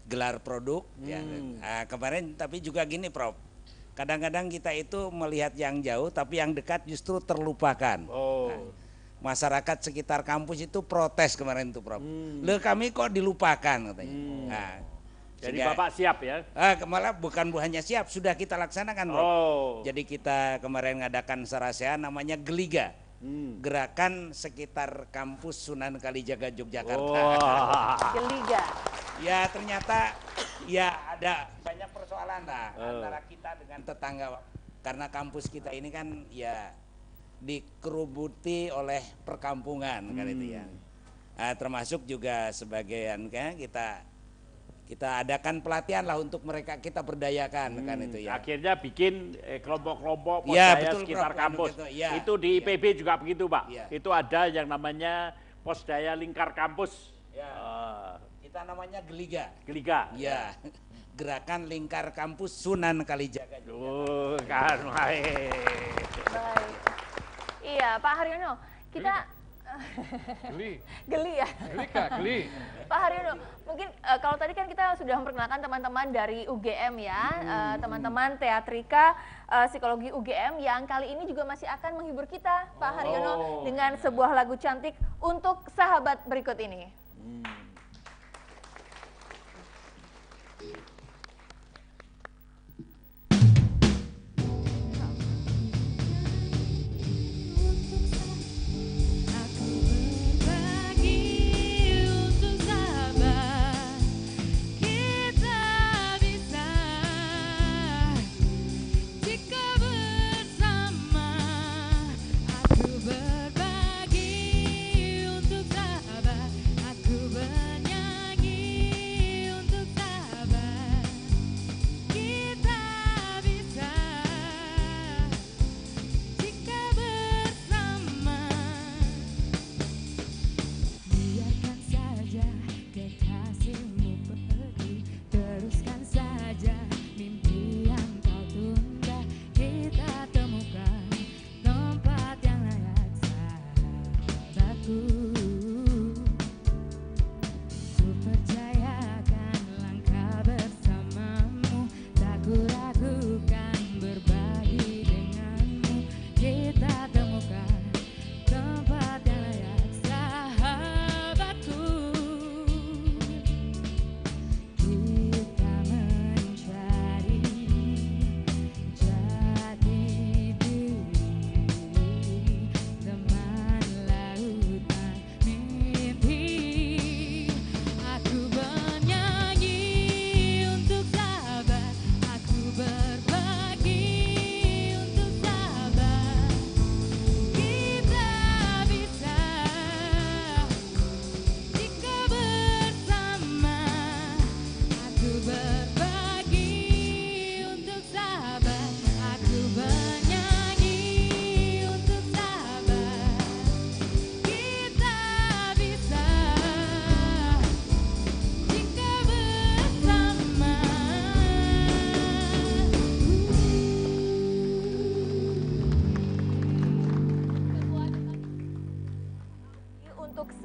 Speaker 9: gelar produk. Ya. Nah, kemarin tapi juga gini, Prof. Kadang-kadang kita itu melihat yang jauh, tapi yang dekat justru terlupakan. Nah, masyarakat sekitar kampus itu protes kemarin tuh, Prof. Loh, kami kok dilupakan katanya. Nah,
Speaker 4: jadi Bapak siap ya?
Speaker 9: Malah bukan hanya siap, sudah kita laksanakan, Bro. Jadi kita kemarin ngadakan sarasehan namanya Geliga. Gerakan sekitar kampus Sunan Kalijaga Yogyakarta.
Speaker 2: Geliga.
Speaker 9: Ya ternyata ya ada banyak persoalan lah antara kita dengan tetangga. Karena kampus kita ini kan ya dikerubuti oleh perkampungan kan itu ya. Termasuk juga sebagian kan kita adakan pelatihan lah untuk mereka, kita berdayakan kan itu ya.
Speaker 4: Akhirnya bikin kelompok-kelompok posdaya sekitar kampus.
Speaker 9: Gitu, ya.
Speaker 4: Itu di IPB juga begitu, Pak. Ya. Itu ada yang namanya posdaya lingkar kampus.
Speaker 9: Ya. Kita namanya Geliga.
Speaker 4: Geliga.
Speaker 9: Ya. Gerakan Lingkar Kampus Sunan Kalijaga.
Speaker 4: Kan baik.
Speaker 2: Iya, Pak Haryono, kita Geli ya?
Speaker 3: Geli.
Speaker 2: Pak Haryono, mungkin kalau tadi kan kita sudah memperkenalkan teman-teman dari UGM ya, teman-teman teatrika psikologi UGM yang kali ini juga masih akan menghibur kita, Pak Haryono, dengan sebuah lagu cantik untuk sahabat berikut ini.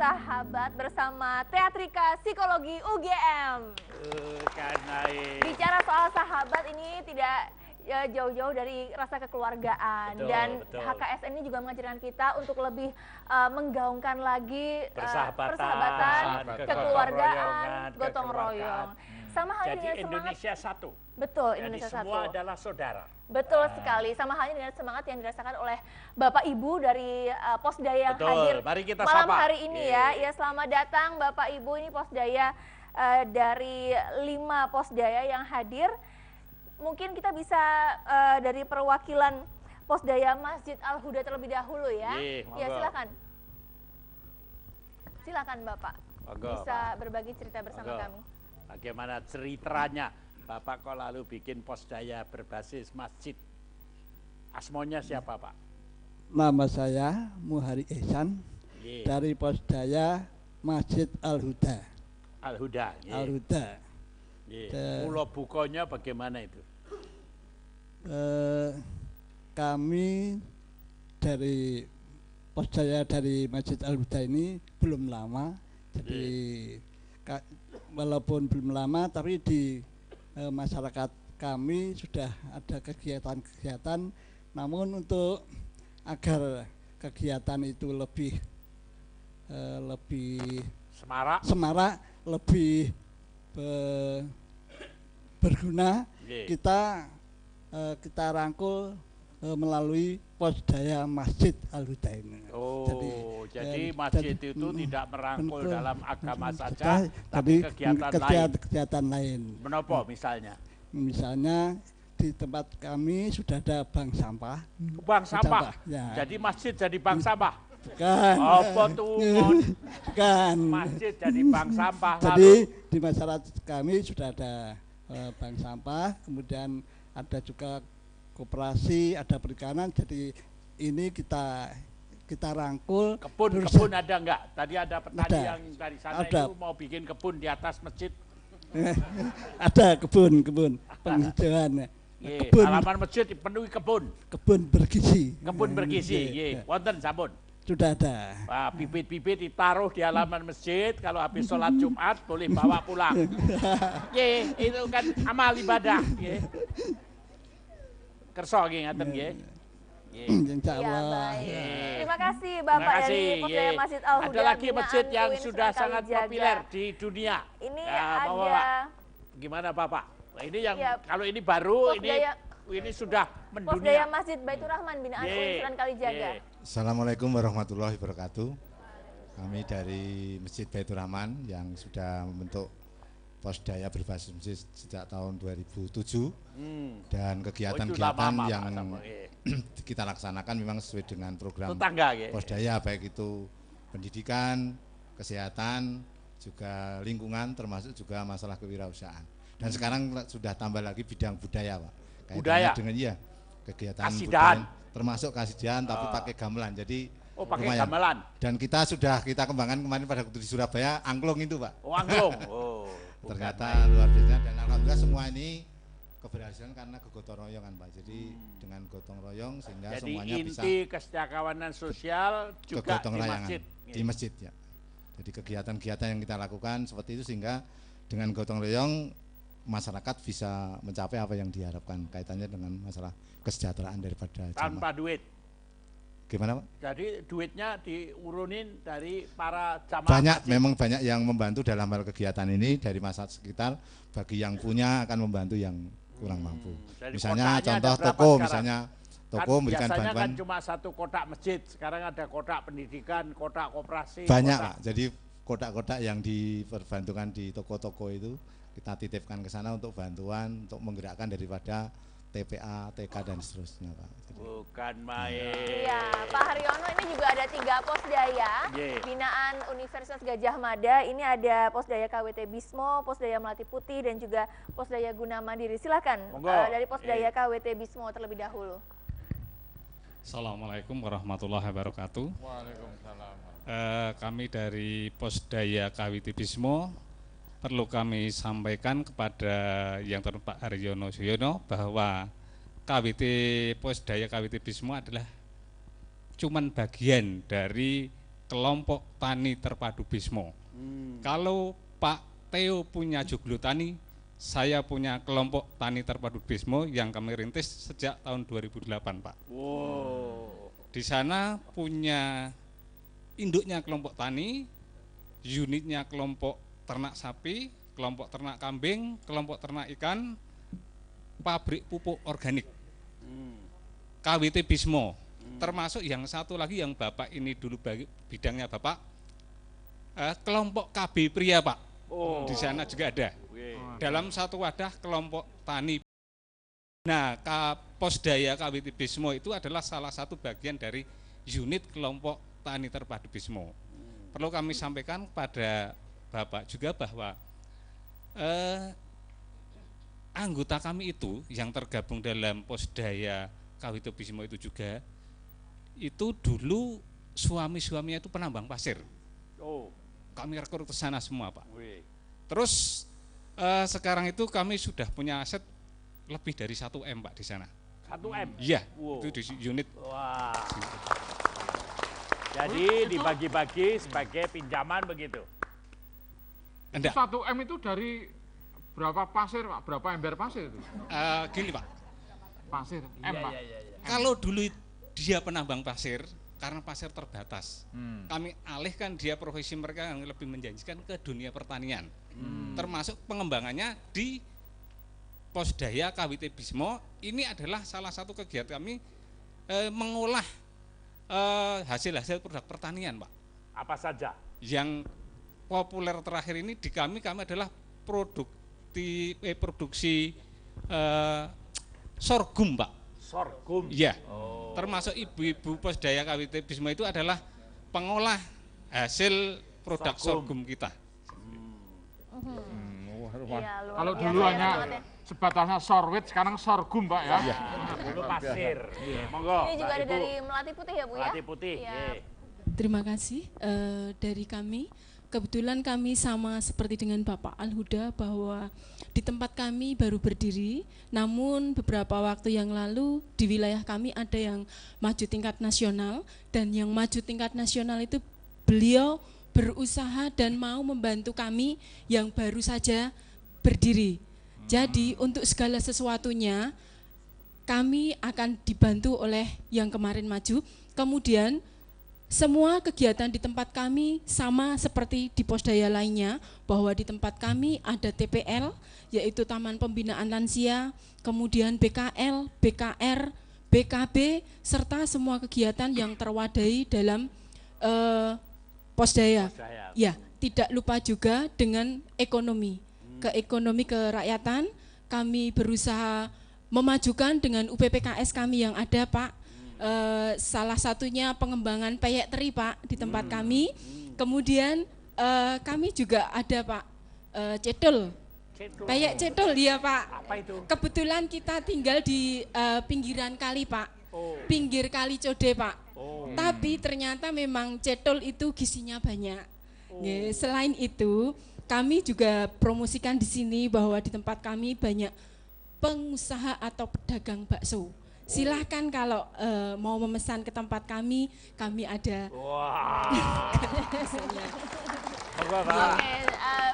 Speaker 2: Sahabat bersama Teatrika Psikologi UGM.
Speaker 4: Kan naik.
Speaker 2: Bicara soal sahabat ini tidak ya jauh-jauh dari rasa kekeluargaan.
Speaker 4: Betul,
Speaker 2: Dan
Speaker 4: betul.
Speaker 2: HKSN ini juga mengajarkan kita untuk lebih menggaungkan lagi
Speaker 4: Persahabatan,
Speaker 2: persahabatan, kekeluargaan,
Speaker 4: ketemu
Speaker 2: gotong royong. Sama halnya
Speaker 4: Jadi
Speaker 2: dengan semangat
Speaker 4: Indonesia satu.
Speaker 2: betul,
Speaker 4: Jadi
Speaker 2: Indonesia
Speaker 4: semua
Speaker 2: satu.
Speaker 4: adalah saudara.
Speaker 2: Betul sekali, sama halnya dengan semangat yang dirasakan oleh Bapak Ibu dari Posdaya yang
Speaker 4: Betul,
Speaker 2: hadir
Speaker 4: mari kita
Speaker 2: malam
Speaker 4: sapa.
Speaker 2: hari ini ya. Ya, selamat datang Bapak Ibu, ini Posdaya dari 5 Posdaya yang hadir. Mungkin kita bisa dari perwakilan Posdaya Masjid Al-Huda terlebih dahulu ya. Ya,
Speaker 4: monggo.
Speaker 2: silakan. Silakan Bapak.
Speaker 4: Monggo,
Speaker 2: Bisa
Speaker 4: Pak.
Speaker 2: berbagi cerita bersama
Speaker 4: Monggo.
Speaker 2: kami.
Speaker 4: Bagaimana ceritanya Bapak kok lalu bikin Posdaya berbasis masjid? Asmonya siapa Pak?
Speaker 10: Nama saya Muhari Ihsan
Speaker 4: Ye.
Speaker 10: dari Posdaya Masjid Al-Huda.
Speaker 4: Al-Huda. ye.
Speaker 10: Al-Huda.
Speaker 4: Ye.
Speaker 10: Da-
Speaker 4: Mula bukanya bagaimana itu?
Speaker 10: Kami dari Posdaya dari Masjid Al-Huda ini belum lama, jadi walaupun belum lama tapi di masyarakat kami sudah ada kegiatan-kegiatan, namun untuk agar kegiatan itu lebih semarak, lebih berguna,
Speaker 4: Ye.
Speaker 10: kita rangkul melalui Posdaya Masjid Al-Huda ini.
Speaker 4: Oh, jadi masjid itu tidak merangkul dalam agama saja,
Speaker 10: tapi
Speaker 4: tapi kegiatan lain.
Speaker 10: kegiatan lain.
Speaker 4: Menapa misalnya?
Speaker 10: Misalnya di tempat kami sudah ada bank sampah.
Speaker 4: Bank sampah.
Speaker 10: Ya.
Speaker 4: Jadi masjid jadi bank sampah.
Speaker 10: Bukan.
Speaker 4: Apa tuh?
Speaker 10: Bukan.
Speaker 4: Masjid jadi bank sampah.
Speaker 10: Jadi
Speaker 4: lalu
Speaker 10: di masyarakat kami sudah ada bank sampah, kemudian ada juga koperasi, ada perikanan. Jadi ini kita rangkul.
Speaker 4: kebun ada enggak? Tadi ada petani
Speaker 10: Ada.
Speaker 4: yang dari sana
Speaker 10: Ada.
Speaker 4: itu mau bikin kebun di atas masjid.
Speaker 10: Ada kebun penghijauan.
Speaker 4: Ye, halaman masjid dipenuhi kebun.
Speaker 10: Kebun bergizi.
Speaker 4: Kebun bergizi.
Speaker 10: Ye,
Speaker 4: Ye,
Speaker 10: ya.
Speaker 4: wonten sampun.
Speaker 10: Sudah ada.
Speaker 4: Wah, bibit-bibit ditaruh di halaman masjid, kalau habis sholat Jumat boleh bawa pulang. Ye, itu kan amal ibadah. Ye. Kerso nggih ngaten nggih. Ye.
Speaker 10: Insya
Speaker 2: Iya,
Speaker 10: Allah.
Speaker 2: baik. Terima kasih Bapak
Speaker 4: Terima
Speaker 2: dari
Speaker 4: kasih,
Speaker 2: Posdaya
Speaker 4: ye.
Speaker 2: Masjid Al-Huda.
Speaker 4: Ada lagi
Speaker 2: binaan
Speaker 4: masjid yang
Speaker 2: UIN
Speaker 4: sudah
Speaker 2: Sunan
Speaker 4: sangat
Speaker 2: Kalijaga.
Speaker 4: populer di dunia.
Speaker 2: Ini
Speaker 4: Bapak-bapak.
Speaker 2: ada
Speaker 4: Gimana Bapak? Nah, ini yang
Speaker 2: Ya,
Speaker 4: kalau ini baru,
Speaker 2: Posdaya-
Speaker 4: ini sudah
Speaker 2: Posdaya
Speaker 4: mendunia.
Speaker 2: Masjid Baitur Rahman binaan
Speaker 4: Ye,
Speaker 2: UIN Sunan Kalijaga.
Speaker 4: ye.
Speaker 22: Assalamualaikum warahmatullahi wabarakatuh. Kami dari Masjid Baitur Rahman yang sudah membentuk Posdaya berbasis masjid sejak tahun 2007 dan kegiatan-kegiatan
Speaker 4: lama,
Speaker 22: yang
Speaker 4: sama, ye.
Speaker 22: kita laksanakan memang sesuai dengan program
Speaker 4: Tetangga, ye.
Speaker 22: Posdaya, baik itu pendidikan, kesehatan, juga lingkungan, termasuk juga masalah kewirausahaan. Dan sekarang sudah tambah lagi bidang budaya, Pak. Kaitannya
Speaker 4: Budaya?
Speaker 22: dengan kegiatan
Speaker 4: Kasidahan.
Speaker 22: budaya, termasuk kasidahan tapi pakai gamelan. Jadi
Speaker 4: pakai
Speaker 22: lumayan.
Speaker 4: gamelan.
Speaker 22: Dan kita sudah kembangkan kemarin pada waktu di Surabaya, angklung itu, Pak.
Speaker 4: Oh, angklung. Oh,
Speaker 22: ternyata luar biasa, dan alhamdulillah semua ini keberhasilan karena kegotong royongan, Pak. Jadi dengan gotong royong sehingga
Speaker 4: Jadi
Speaker 22: semuanya bisa
Speaker 4: inti kesejahteraan sosial juga
Speaker 22: kegotong
Speaker 4: di
Speaker 22: royongan
Speaker 4: masjid.
Speaker 22: di masjid, ya. Jadi kegiatan-kegiatan yang kita lakukan seperti itu sehingga dengan gotong royong masyarakat bisa mencapai apa yang diharapkan kaitannya dengan masalah kesejahteraan daripada
Speaker 4: Tanpa
Speaker 22: jamaah.
Speaker 4: duit.
Speaker 22: Gimana, Pak?
Speaker 4: Jadi duitnya diurunin dari para jamaah
Speaker 22: Banyak,
Speaker 4: masjid.
Speaker 22: memang banyak yang membantu dalam hal kegiatan ini dari masyarakat sekitar. Bagi yang punya akan membantu yang kurang mampu.
Speaker 4: Jadi
Speaker 22: Misalnya
Speaker 4: kotaknya
Speaker 22: contoh
Speaker 4: ada berapa
Speaker 22: toko,
Speaker 4: sekarang?
Speaker 22: misalnya toko memberikan
Speaker 4: biasanya
Speaker 22: bantuan.
Speaker 4: kan cuma satu kotak masjid, sekarang ada kotak pendidikan, kotak koperasi.
Speaker 22: Banyak,
Speaker 4: kotak-
Speaker 22: Pak. Jadi kotak-kotak yang diperbantukan di toko-toko itu kita titipkan ke sana untuk bantuan, untuk menggerakkan daripada TPA, TK dan seterusnya, Pak.
Speaker 4: Bukan main.
Speaker 2: Iya, Pak Haryono, ini juga ada 3 Posdaya
Speaker 4: Ye.
Speaker 2: binaan Universitas Gajah Mada. Ini ada Posdaya KWT Bismo, Posdaya Melati Putih, dan juga Posdaya Guna Mandiri. Silakan
Speaker 23: Monggo.
Speaker 2: dari Posdaya KWT Bismo terlebih dahulu.
Speaker 23: Assalamualaikum warahmatullahi wabarakatuh.
Speaker 3: Waalaikumsalam.
Speaker 23: Kami dari Posdaya KWT Bismo perlu kami sampaikan kepada yang terhormat Pak Haryono Suyono bahwa KWT Posdaya KWT Bismo adalah cuman bagian dari kelompok tani terpadu Bismo. Kalau Pak Theo punya joglo tani, saya punya kelompok tani terpadu Bismo yang kami rintis sejak tahun 2008, Pak.
Speaker 4: Wow.
Speaker 23: Di sana punya induknya kelompok tani, unitnya kelompok ternak sapi, kelompok ternak kambing, kelompok ternak ikan, pabrik pupuk organik, KWT Bismo, termasuk yang satu lagi yang Bapak ini dulu bidangnya Bapak, kelompok KB Pria, Pak. Di sana juga ada. Dalam satu wadah kelompok tani. Nah, Posdaya KWT Bismo itu adalah salah satu bagian dari unit kelompok tani terpadu Bismo. Perlu kami sampaikan kepada Bapak juga bahwa anggota kami itu yang tergabung dalam Posdaya KWT Bismo itu juga itu dulu suami-suaminya itu penambang pasir.
Speaker 4: Oh.
Speaker 23: Kami rekrut ke sana semua, Pak. Terus sekarang itu kami sudah punya aset lebih dari 1 M, Pak, di sana.
Speaker 4: 1 M?
Speaker 23: Iya,
Speaker 4: wow.
Speaker 23: itu di unit.
Speaker 4: Wah. Jadi dibagi-bagi sebagai pinjaman begitu?
Speaker 23: Enggak.
Speaker 3: 1 M itu dari berapa pasir, Pak? Berapa ember pasir itu?
Speaker 23: Gini, Pak.
Speaker 3: Pasir, M, Pak.
Speaker 23: Kalau dulu dia penambang pasir, karena pasir terbatas, kami alihkan dia profesi mereka yang lebih menjanjikan ke dunia pertanian, termasuk pengembangannya di Posdaya KWT Bismo. Ini adalah salah satu kegiatan kami mengolah hasil-hasil produk pertanian, Pak.
Speaker 4: Apa saja?
Speaker 23: Yang populer terakhir ini di kami adalah produksi sorghum, Pak.
Speaker 4: Sorghum?
Speaker 23: Iya. Termasuk ibu-ibu Posdaya KWT Bismo itu adalah pengolah hasil produk sorghum kita.
Speaker 3: Kalau dulu hanya sebatasnya sorwit, sekarang sorghum, Pak, ya.
Speaker 4: Dulu pasir. Monggo.
Speaker 2: Ini juga ada dari Melati Putih ya, Bu, ya?
Speaker 4: Melati Putih.
Speaker 8: Terima kasih dari kami. Kebetulan kami sama seperti dengan Bapak Al-Huda bahwa di tempat kami baru berdiri, namun beberapa waktu yang lalu di wilayah kami ada yang maju tingkat nasional, dan yang maju tingkat nasional itu beliau berusaha dan mau membantu kami yang baru saja berdiri. Jadi untuk segala sesuatunya kami akan dibantu oleh yang kemarin maju. Kemudian semua kegiatan di tempat kami sama seperti di Posdaya lainnya, bahwa di tempat kami ada TPL, yaitu Taman Pembinaan Lansia, kemudian BKL, BKR, BKB, serta semua kegiatan yang terwadai dalam Posdaya. Ya, tidak lupa juga dengan ekonomi, ekonomi kerakyatan. Kami berusaha memajukan dengan UPPKS kami yang ada, Pak. Salah satunya pengembangan peyek teri, Pak, di tempat kami. Kemudian kami juga ada, Pak, cedol. Peyek cedol, ya, Pak.
Speaker 4: Apa itu?
Speaker 8: Kebetulan kita tinggal di pinggiran kali, Pak. Pinggir kali Code, Pak. Tapi ternyata memang cedol itu gizinya banyak. Ya, selain itu, kami juga promosikan di sini bahwa di tempat kami banyak pengusaha atau pedagang bakso. Silahkan kalau mau memesan ke tempat kami ada.
Speaker 2: Oke,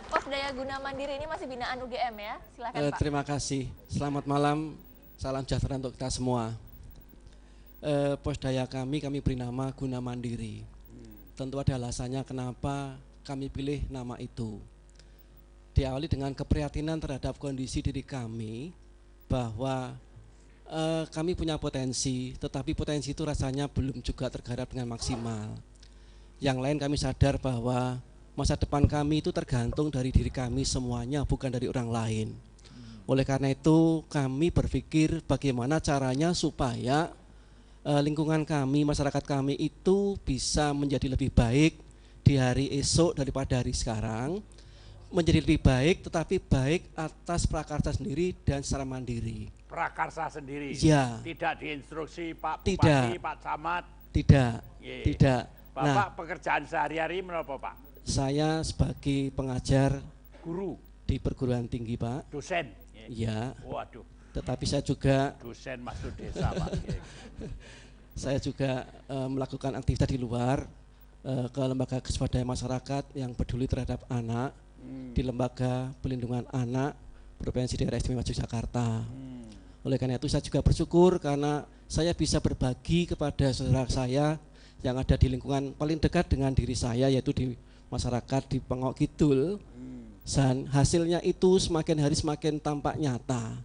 Speaker 2: Posdaya Guna Mandiri ini masih binaan UGM ya, silahkan Pak.
Speaker 11: Terima kasih, selamat malam, salam sejahtera untuk kita semua. Posdaya kami beri nama Guna Mandiri. Tentu ada alasannya kenapa kami pilih nama itu. Diawali dengan keprihatinan terhadap kondisi diri kami, bahwa kami punya potensi, tetapi potensi itu rasanya belum juga tergarap dengan maksimal. Yang lain kami sadar bahwa masa depan kami itu tergantung dari diri kami semuanya, bukan dari orang lain. Oleh karena itu kami berpikir bagaimana caranya supaya lingkungan kami, masyarakat kami itu bisa menjadi lebih baik di hari esok daripada hari sekarang, menjadi lebih baik, tetapi baik atas prakarsa sendiri dan secara mandiri.
Speaker 4: Prakarsa sendiri?
Speaker 11: Ya.
Speaker 4: Tidak diinstruksi Pak Bupati,
Speaker 11: Tidak.
Speaker 4: Pak Camat?
Speaker 11: Tidak, tidak.
Speaker 4: Bapak pekerjaan sehari-hari menapa, Pak?
Speaker 11: Saya sebagai pengajar
Speaker 4: guru
Speaker 11: di perguruan tinggi, Pak.
Speaker 4: Dosen?
Speaker 11: Iya.
Speaker 4: Waduh.
Speaker 11: Tetapi saya juga
Speaker 4: dosen masuk desa, Pak.
Speaker 11: Saya juga melakukan aktivitas di luar, ke lembaga keswadayaan masyarakat yang peduli terhadap anak, di lembaga pelindungan anak, Provinsi Daerah Istimewa Yogyakarta. Oleh karena itu saya juga bersyukur karena saya bisa berbagi kepada saudara saya yang ada di lingkungan paling dekat dengan diri saya, yaitu di masyarakat di Pengok Kidul. Dan hasilnya itu semakin hari semakin tampak nyata.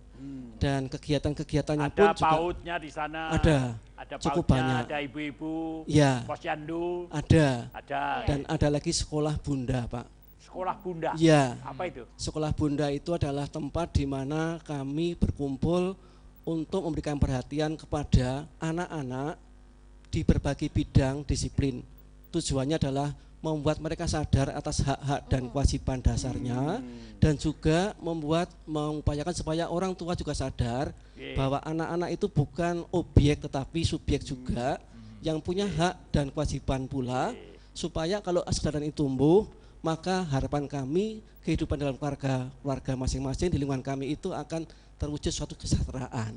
Speaker 11: Dan kegiatan-kegiatannya pun juga
Speaker 4: pautnya di sana.
Speaker 11: Ada cukup
Speaker 4: pautnya,
Speaker 11: banyak.
Speaker 4: ada ibu-ibu,
Speaker 11: ya,
Speaker 4: posyandu.
Speaker 11: Ada.
Speaker 4: Ada.
Speaker 11: Dan ada lagi sekolah bunda, Pak.
Speaker 4: Sekolah bunda.
Speaker 11: Ya.
Speaker 4: Apa itu?
Speaker 11: Sekolah bunda itu adalah tempat di mana kami berkumpul untuk memberikan perhatian kepada anak-anak di berbagai bidang disiplin. Tujuannya adalah membuat mereka sadar atas hak-hak dan kewajiban dasarnya, dan juga mengupayakan supaya orang tua juga sadar bahwa anak-anak itu bukan objek tetapi subjek juga yang punya hak dan kewajiban pula, supaya kalau kesadaran itu tumbuh, maka harapan kami kehidupan dalam keluarga masing-masing di lingkungan kami itu akan terwujud suatu kesejahteraan.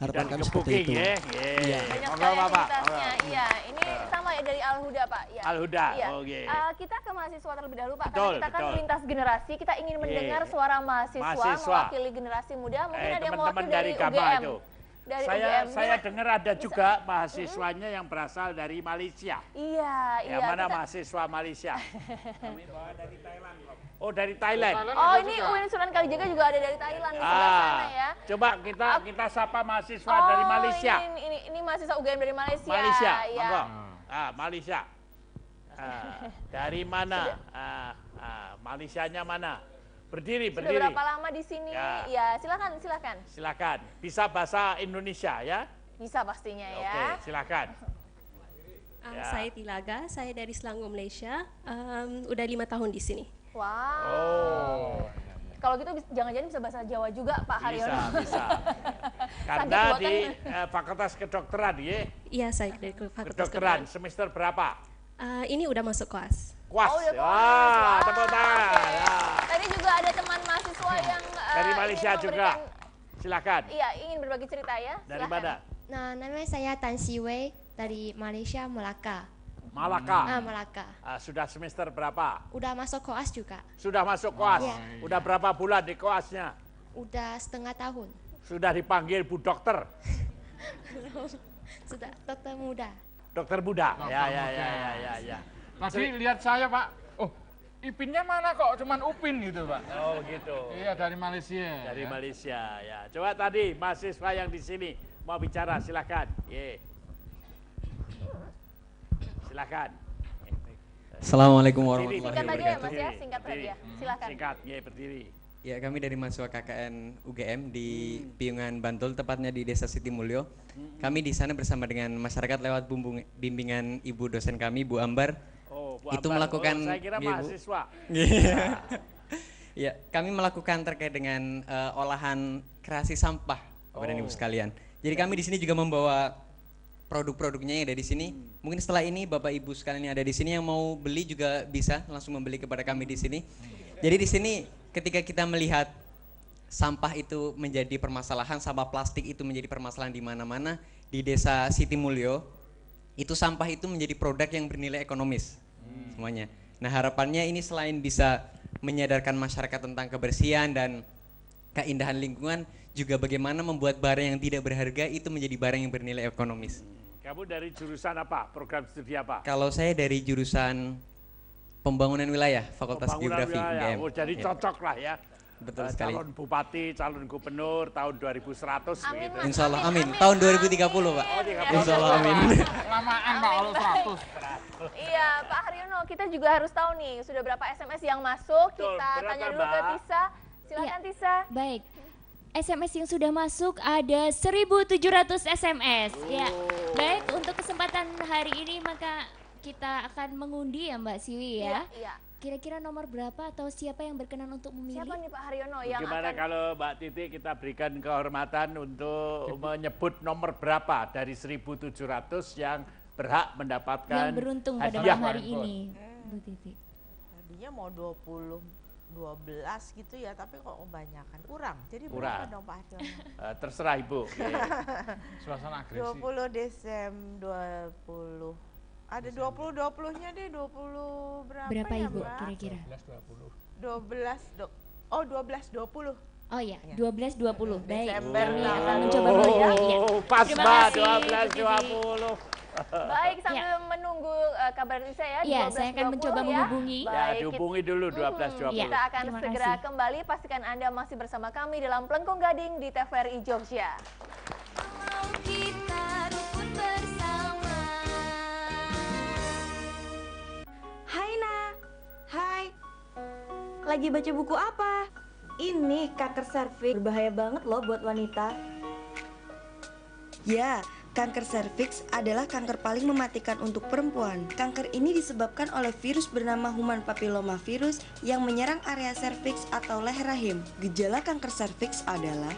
Speaker 11: Harapan kami seperti itu.
Speaker 2: Banyak sekali aktivitasnya. Iya, ini sama ya dari Al-Huda, Pak. Ya.
Speaker 4: Al-Huda.
Speaker 2: Iya. Kita ke mahasiswa terlebih dahulu, Pak. Karena kita kan lintas generasi, kita ingin mendengar suara mahasiswa mewakili generasi muda. Mungkin ada yang mewakili dari UGM.
Speaker 4: Saya dengar ada juga mahasiswanya yang berasal dari Malaysia.
Speaker 2: Iya,
Speaker 4: iya. Mana mahasiswa Malaysia? Kami bawa dari Thailand. Oh, dari Thailand.
Speaker 2: Oh, ini UIN Sunan Kalijaga juga ada dari Thailand di sebelah sana ya.
Speaker 4: Coba kita sapa mahasiswa dari Malaysia.
Speaker 2: Ini mahasiswa UGM dari Malaysia.
Speaker 4: Malaysia,
Speaker 2: ya.
Speaker 4: Malaysia. Dari mana? Malaysianya mana? Berdiri.
Speaker 2: Sudah berapa lama di sini? Ya, silakan.
Speaker 4: Silakan. Bisa bahasa Indonesia ya?
Speaker 2: Bisa pastinya ya.
Speaker 4: Oke, silakan.
Speaker 12: Saya Tilaga, saya dari Selangor, Malaysia. Udah 5 tahun di sini.
Speaker 2: Wow.
Speaker 4: Oh.
Speaker 2: Kalau gitu jangan-jangan bisa bahasa Jawa juga, Pak Haryono.
Speaker 4: Bisa. Karena di Fakultas Kedokteran ya?
Speaker 12: Iya, saya dari Fakultas
Speaker 4: Kedokteran. Semester berapa?
Speaker 12: Ini udah masuk kelas.
Speaker 4: Kuas.
Speaker 2: Oh, udah kelas.
Speaker 4: Tepuk tangan.
Speaker 2: Tadi juga ada teman mahasiswa yang
Speaker 4: dari Malaysia juga. Silakan.
Speaker 2: Iya, ingin berbagi cerita ya.
Speaker 4: Dari mana?
Speaker 13: Nah, namanya saya Tan Siwei dari Malaysia, Melaka.
Speaker 4: Malaka. Sudah semester berapa?
Speaker 13: Udah masuk koas juga.
Speaker 4: Sudah masuk koas.
Speaker 13: Ya.
Speaker 4: Udah berapa bulan di koasnya?
Speaker 13: Udah setengah tahun.
Speaker 4: Sudah dipanggil Bu Dokter.
Speaker 13: Sudah dokter muda.
Speaker 4: Dokter muda. Ya.
Speaker 3: Tadi lihat saya, Pak. Oh, Ipinnya mana kok? Cuman Upin gitu, Pak.
Speaker 4: Oh, gitu.
Speaker 3: Iya, dari Malaysia.
Speaker 4: Dari Malaysia, ya. Coba tadi mahasiswa yang di sini mau bicara, silakan. Silakan.
Speaker 15: Assalamualaikum warahmatullahi wabarakatuh.
Speaker 2: Singkat aja ya Mas ya, singkat saja. Silakan.
Speaker 4: Singkat, berdiri.
Speaker 15: Ya, kami dari mahasiswa KKN UGM di Piungan Bantul, tepatnya di Desa Sitimulyo. Kami di sana bersama dengan masyarakat lewat bimbingan ibu dosen kami, Bu Ambar.
Speaker 4: Oh, Bu
Speaker 15: itu
Speaker 4: Ambar.
Speaker 15: melakukan
Speaker 4: saya kira mahasiswa.
Speaker 15: Ya, kami melakukan terkait dengan olahan kreasi sampah, Bapak dan Ibu sekalian. Jadi kami di sini juga membawa produk-produknya yang ada di sini. Mungkin setelah ini Bapak Ibu sekalian yang ada di sini yang mau beli juga bisa langsung membeli kepada kami di sini. Jadi di sini ketika kita melihat sampah itu menjadi permasalahan, sampah plastik itu menjadi permasalahan di mana-mana, di Desa Sitimulyo itu sampah itu menjadi produk yang bernilai ekonomis semuanya. Nah, harapannya ini selain bisa menyadarkan masyarakat tentang kebersihan dan keindahan lingkungan, juga bagaimana membuat barang yang tidak berharga itu menjadi barang yang bernilai ekonomis.
Speaker 4: Kamu dari jurusan apa? Program studi apa?
Speaker 15: Kalau saya dari jurusan Pembangunan Wilayah, Fakultas Geografi UGM.
Speaker 4: Oh, jadi cocok lah ya.
Speaker 15: Betul sekali.
Speaker 4: Calon bupati, calon gubernur tahun 2100
Speaker 2: amin,
Speaker 4: gitu.
Speaker 15: Insya Allah, amin. Tahun 2030, Pak. Insya Allah, amin.
Speaker 3: Lamaan, Pak, kalau 100.
Speaker 2: Iya, Pak Haryono, kita juga harus tahu nih, sudah berapa SMS yang masuk. Kita tanya dulu ke Tisa. Silakan Tisa.
Speaker 1: Baik. SMS yang sudah masuk ada 1.700 SMS. Ya, baik, untuk kesempatan hari ini maka kita akan mengundi ya Mbak Siwi ya.
Speaker 2: Iya.
Speaker 1: Kira-kira nomor berapa atau siapa yang berkenan untuk memilih?
Speaker 2: Siapa nih Pak Haryono yang
Speaker 4: Gimana kalau Mbak Titi kita berikan kehormatan untuk menyebut nomor berapa dari 1.700 yang berhak mendapatkan
Speaker 1: yang beruntung pada
Speaker 4: hadiah
Speaker 1: malam hari ini, Bu Titi.
Speaker 16: Tadinya mau 12 gitu ya, tapi kok kebanyakan kurang. Jadi
Speaker 4: kurang.
Speaker 16: Berapa dong Pak Haryono?
Speaker 4: Terserah Ibu.
Speaker 3: Suasana agresi.
Speaker 16: 20 Desember 20. Ada 20-20-nya deh, 20 berapa
Speaker 1: Berapa
Speaker 16: ya
Speaker 1: Ibu
Speaker 16: Mbak?
Speaker 1: kira-kira?
Speaker 16: 12-20.
Speaker 1: Oh ya, 12.20. Baik,
Speaker 2: Desember
Speaker 1: kami
Speaker 2: tahun
Speaker 1: akan mencoba
Speaker 2: lalu ya.
Speaker 4: Pas
Speaker 1: Terima
Speaker 4: Mbak,
Speaker 1: kasih, Bu Titi.
Speaker 4: 12.20.
Speaker 2: Baik, sambil menunggu kabar dari saya
Speaker 1: Ya, saya akan
Speaker 2: 12.20
Speaker 1: mencoba
Speaker 2: ya.
Speaker 1: menghubungi.
Speaker 4: Ya,
Speaker 2: Baik,
Speaker 4: dihubungi dulu 12.20.
Speaker 2: kita akan
Speaker 1: Terima
Speaker 2: segera
Speaker 1: kasih.
Speaker 2: kembali. Pastikan Anda masih bersama kami dalam Plengkung Gading di TVRI Jogja.
Speaker 17: Kita rukun bersama.
Speaker 6: Hai Na, hai. Lagi baca buku apa? Ini kanker serviks berbahaya banget loh buat wanita. Ya, kanker serviks adalah kanker paling mematikan untuk perempuan. Kanker ini disebabkan oleh virus bernama human papilloma virus yang menyerang area serviks atau leher rahim. Gejala kanker serviks adalah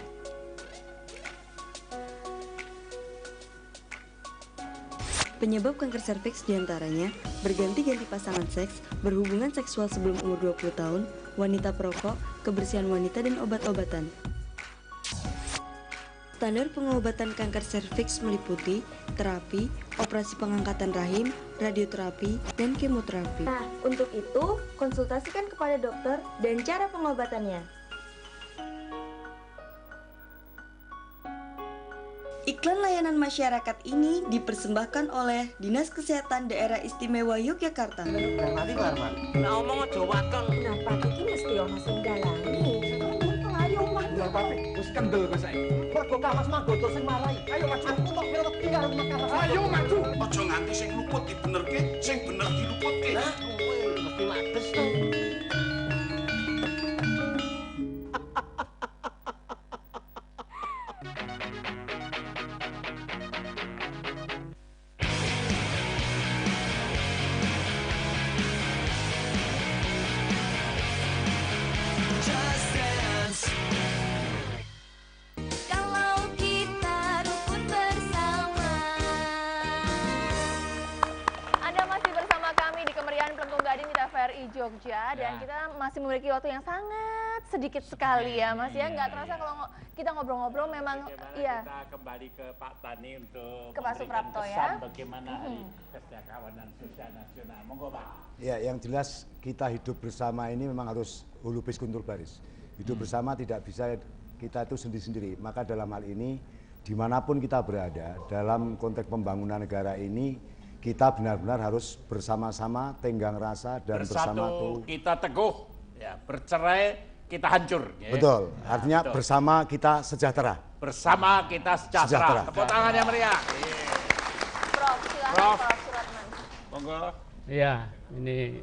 Speaker 6: penyebab kanker serviks diantaranya berganti-ganti pasangan seks, berhubungan seksual sebelum umur 20 tahun, wanita perokok, kebersihan wanita, dan obat-obatan. Standar pengobatan kanker serviks meliputi terapi, operasi pengangkatan rahim, radioterapi, dan kemoterapi. Nah, untuk itu, konsultasikan kepada dokter dan cara pengobatannya. Iklan layanan masyarakat ini dipersembahkan oleh Dinas Kesehatan Daerah Istimewa Yogyakarta.
Speaker 14: Mati Marman. Nah omong aja waton.
Speaker 6: Nah, Pak iki mesti ono sing dalangi. Untung ayo mah.
Speaker 14: Ya Papi, wis kendel kok saiki. Mergo Mas Manggoto sing marai. Ayo maju. Aku tok ngerti karo Mas. Ayo maju.
Speaker 19: Aja nganti sing luput dibenerke, sing bener diluputke.
Speaker 14: Lah, kowe mesti mades to.
Speaker 17: Kalau kita rukun bersama.
Speaker 2: Anda masih bersama kami di Kemeriahan Plengkung Gading di TVRI Jogja dan kita masih memiliki waktu yang sangat sedikit sekali ya Mas ya. Nggak terasa kalau kita ngobrol-ngobrol memang iya.
Speaker 4: Kita kembali ke Pak Tani untuk
Speaker 2: Ke Pak
Speaker 4: memberikan
Speaker 2: Suprapto ya.
Speaker 4: kesan bagaimana Hari Kesejahteraan Sosial Nasional. Monggo Pak.
Speaker 24: Ya, yang jelas kita hidup bersama ini memang harus hulubis kuntur baris. Hidup bersama tidak bisa kita itu sendiri-sendiri. Maka dalam hal ini, dimanapun kita berada, dalam konteks pembangunan negara ini, kita benar-benar harus bersama-sama, tenggang rasa, dan bersama
Speaker 4: Bersatu
Speaker 24: tuh.
Speaker 4: kita teguh, ya, bercerai kita hancur. Ya.
Speaker 24: Betul,
Speaker 4: Ya,
Speaker 24: artinya
Speaker 4: betul.
Speaker 24: bersama kita sejahtera.
Speaker 4: Bersama kita sejahtera. Tepuk tangan yang meriah.
Speaker 2: Prof, silakan
Speaker 4: Prof.
Speaker 2: Prof Suratman.
Speaker 4: Monggo.
Speaker 25: Ya, ini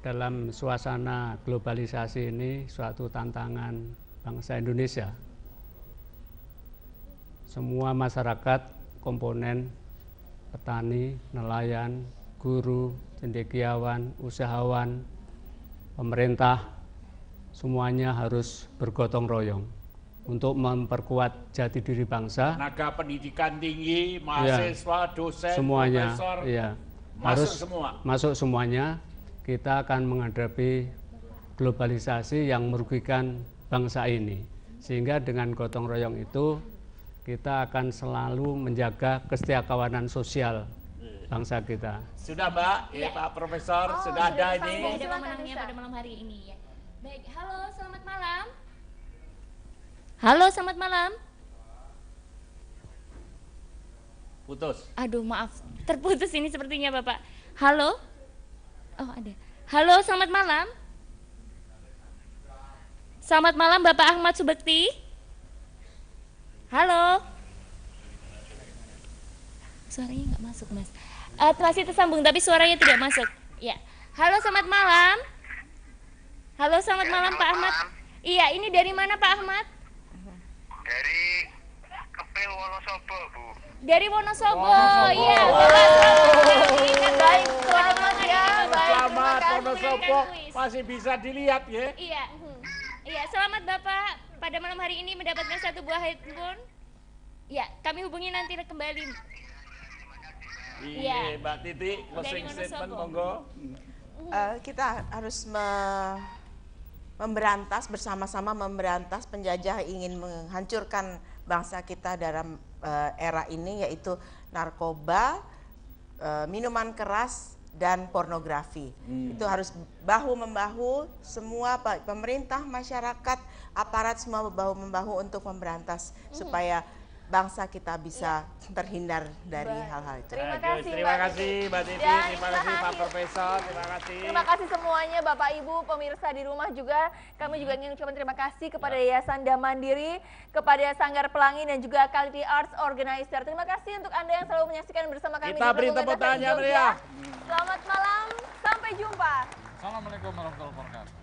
Speaker 25: dalam suasana globalisasi ini suatu tantangan bangsa Indonesia. Semua masyarakat, komponen, petani, nelayan, guru, cendekiawan, usahawan, pemerintah, semuanya harus bergotong royong untuk memperkuat jati diri bangsa.
Speaker 4: Tenaga pendidikan tinggi, mahasiswa, dosen,
Speaker 25: Semuanya,
Speaker 4: profesor,
Speaker 25: iya.
Speaker 4: masuk semua.
Speaker 25: Masuk semuanya. Kita akan menghadapi globalisasi yang merugikan bangsa ini. Sehingga dengan gotong royong itu kita akan selalu menjaga kesetiakawanan sosial bangsa kita.
Speaker 4: Sudah Mbak, ya, Pak Profesor, sudah ada ini.
Speaker 1: Ada pemenangnya pada malam hari ini ya. Baik, halo, selamat malam. Halo, selamat malam.
Speaker 4: Putus.
Speaker 1: Aduh, maaf, terputus ini sepertinya Bapak. Halo? Oh, ada. Halo, selamat malam. Selamat malam Bapak Ahmad Subekti. Halo. Suaranya nggak masuk, Mas. Masih tersambung tapi suaranya tidak masuk. Ya. Halo, selamat malam. Halo, selamat malam Pak Ahmad. Iya, ini dari mana Pak Ahmad?
Speaker 26: Dari Kepil Wonosobo, Bu.
Speaker 1: Dari Wonosobo. Iya,
Speaker 2: Baik, selamat ya. Baik,
Speaker 4: Selamat
Speaker 2: terima kasih.
Speaker 4: Wonosobo, masih bisa dilihat ya.
Speaker 1: Iya. Iya, selamat Bapak pada malam hari ini mendapatkan satu buah handphone. Ya, kami hubungi nanti kembali.
Speaker 4: Iya, Mbak Titi, closing
Speaker 1: Dari
Speaker 4: statement
Speaker 1: Wonosobo.
Speaker 4: monggo.
Speaker 16: Kita harus memberantas bersama-sama memberantas penjajah ingin menghancurkan bangsa kita dalam era ini, yaitu narkoba, minuman keras, dan pornografi. Itu harus bahu-membahu semua pemerintah, masyarakat, aparat semua bahu-membahu untuk memberantas supaya bangsa kita bisa terhindar dari hal-hal itu.
Speaker 2: Terima kasih
Speaker 4: Terima kasih Mbak Titi,
Speaker 2: Dan
Speaker 4: terima kasih Pak Profesor, terima kasih.
Speaker 2: Terima kasih semuanya Bapak Ibu, pemirsa di rumah juga. Kami juga ingin ucapkan terima kasih kepada Yayasan Damandiri, kepada Sanggar Pelangi dan juga Quality Arts Organizer. Terima kasih untuk Anda yang selalu menyaksikan bersama kami.
Speaker 4: Kita
Speaker 2: di
Speaker 4: beri
Speaker 2: Pelaku
Speaker 4: tepuk
Speaker 2: Gagasan
Speaker 4: tangannya,
Speaker 2: Jogja.
Speaker 4: Maria.
Speaker 2: Selamat malam, sampai jumpa.
Speaker 3: Assalamualaikum warahmatullahi wabarakatuh.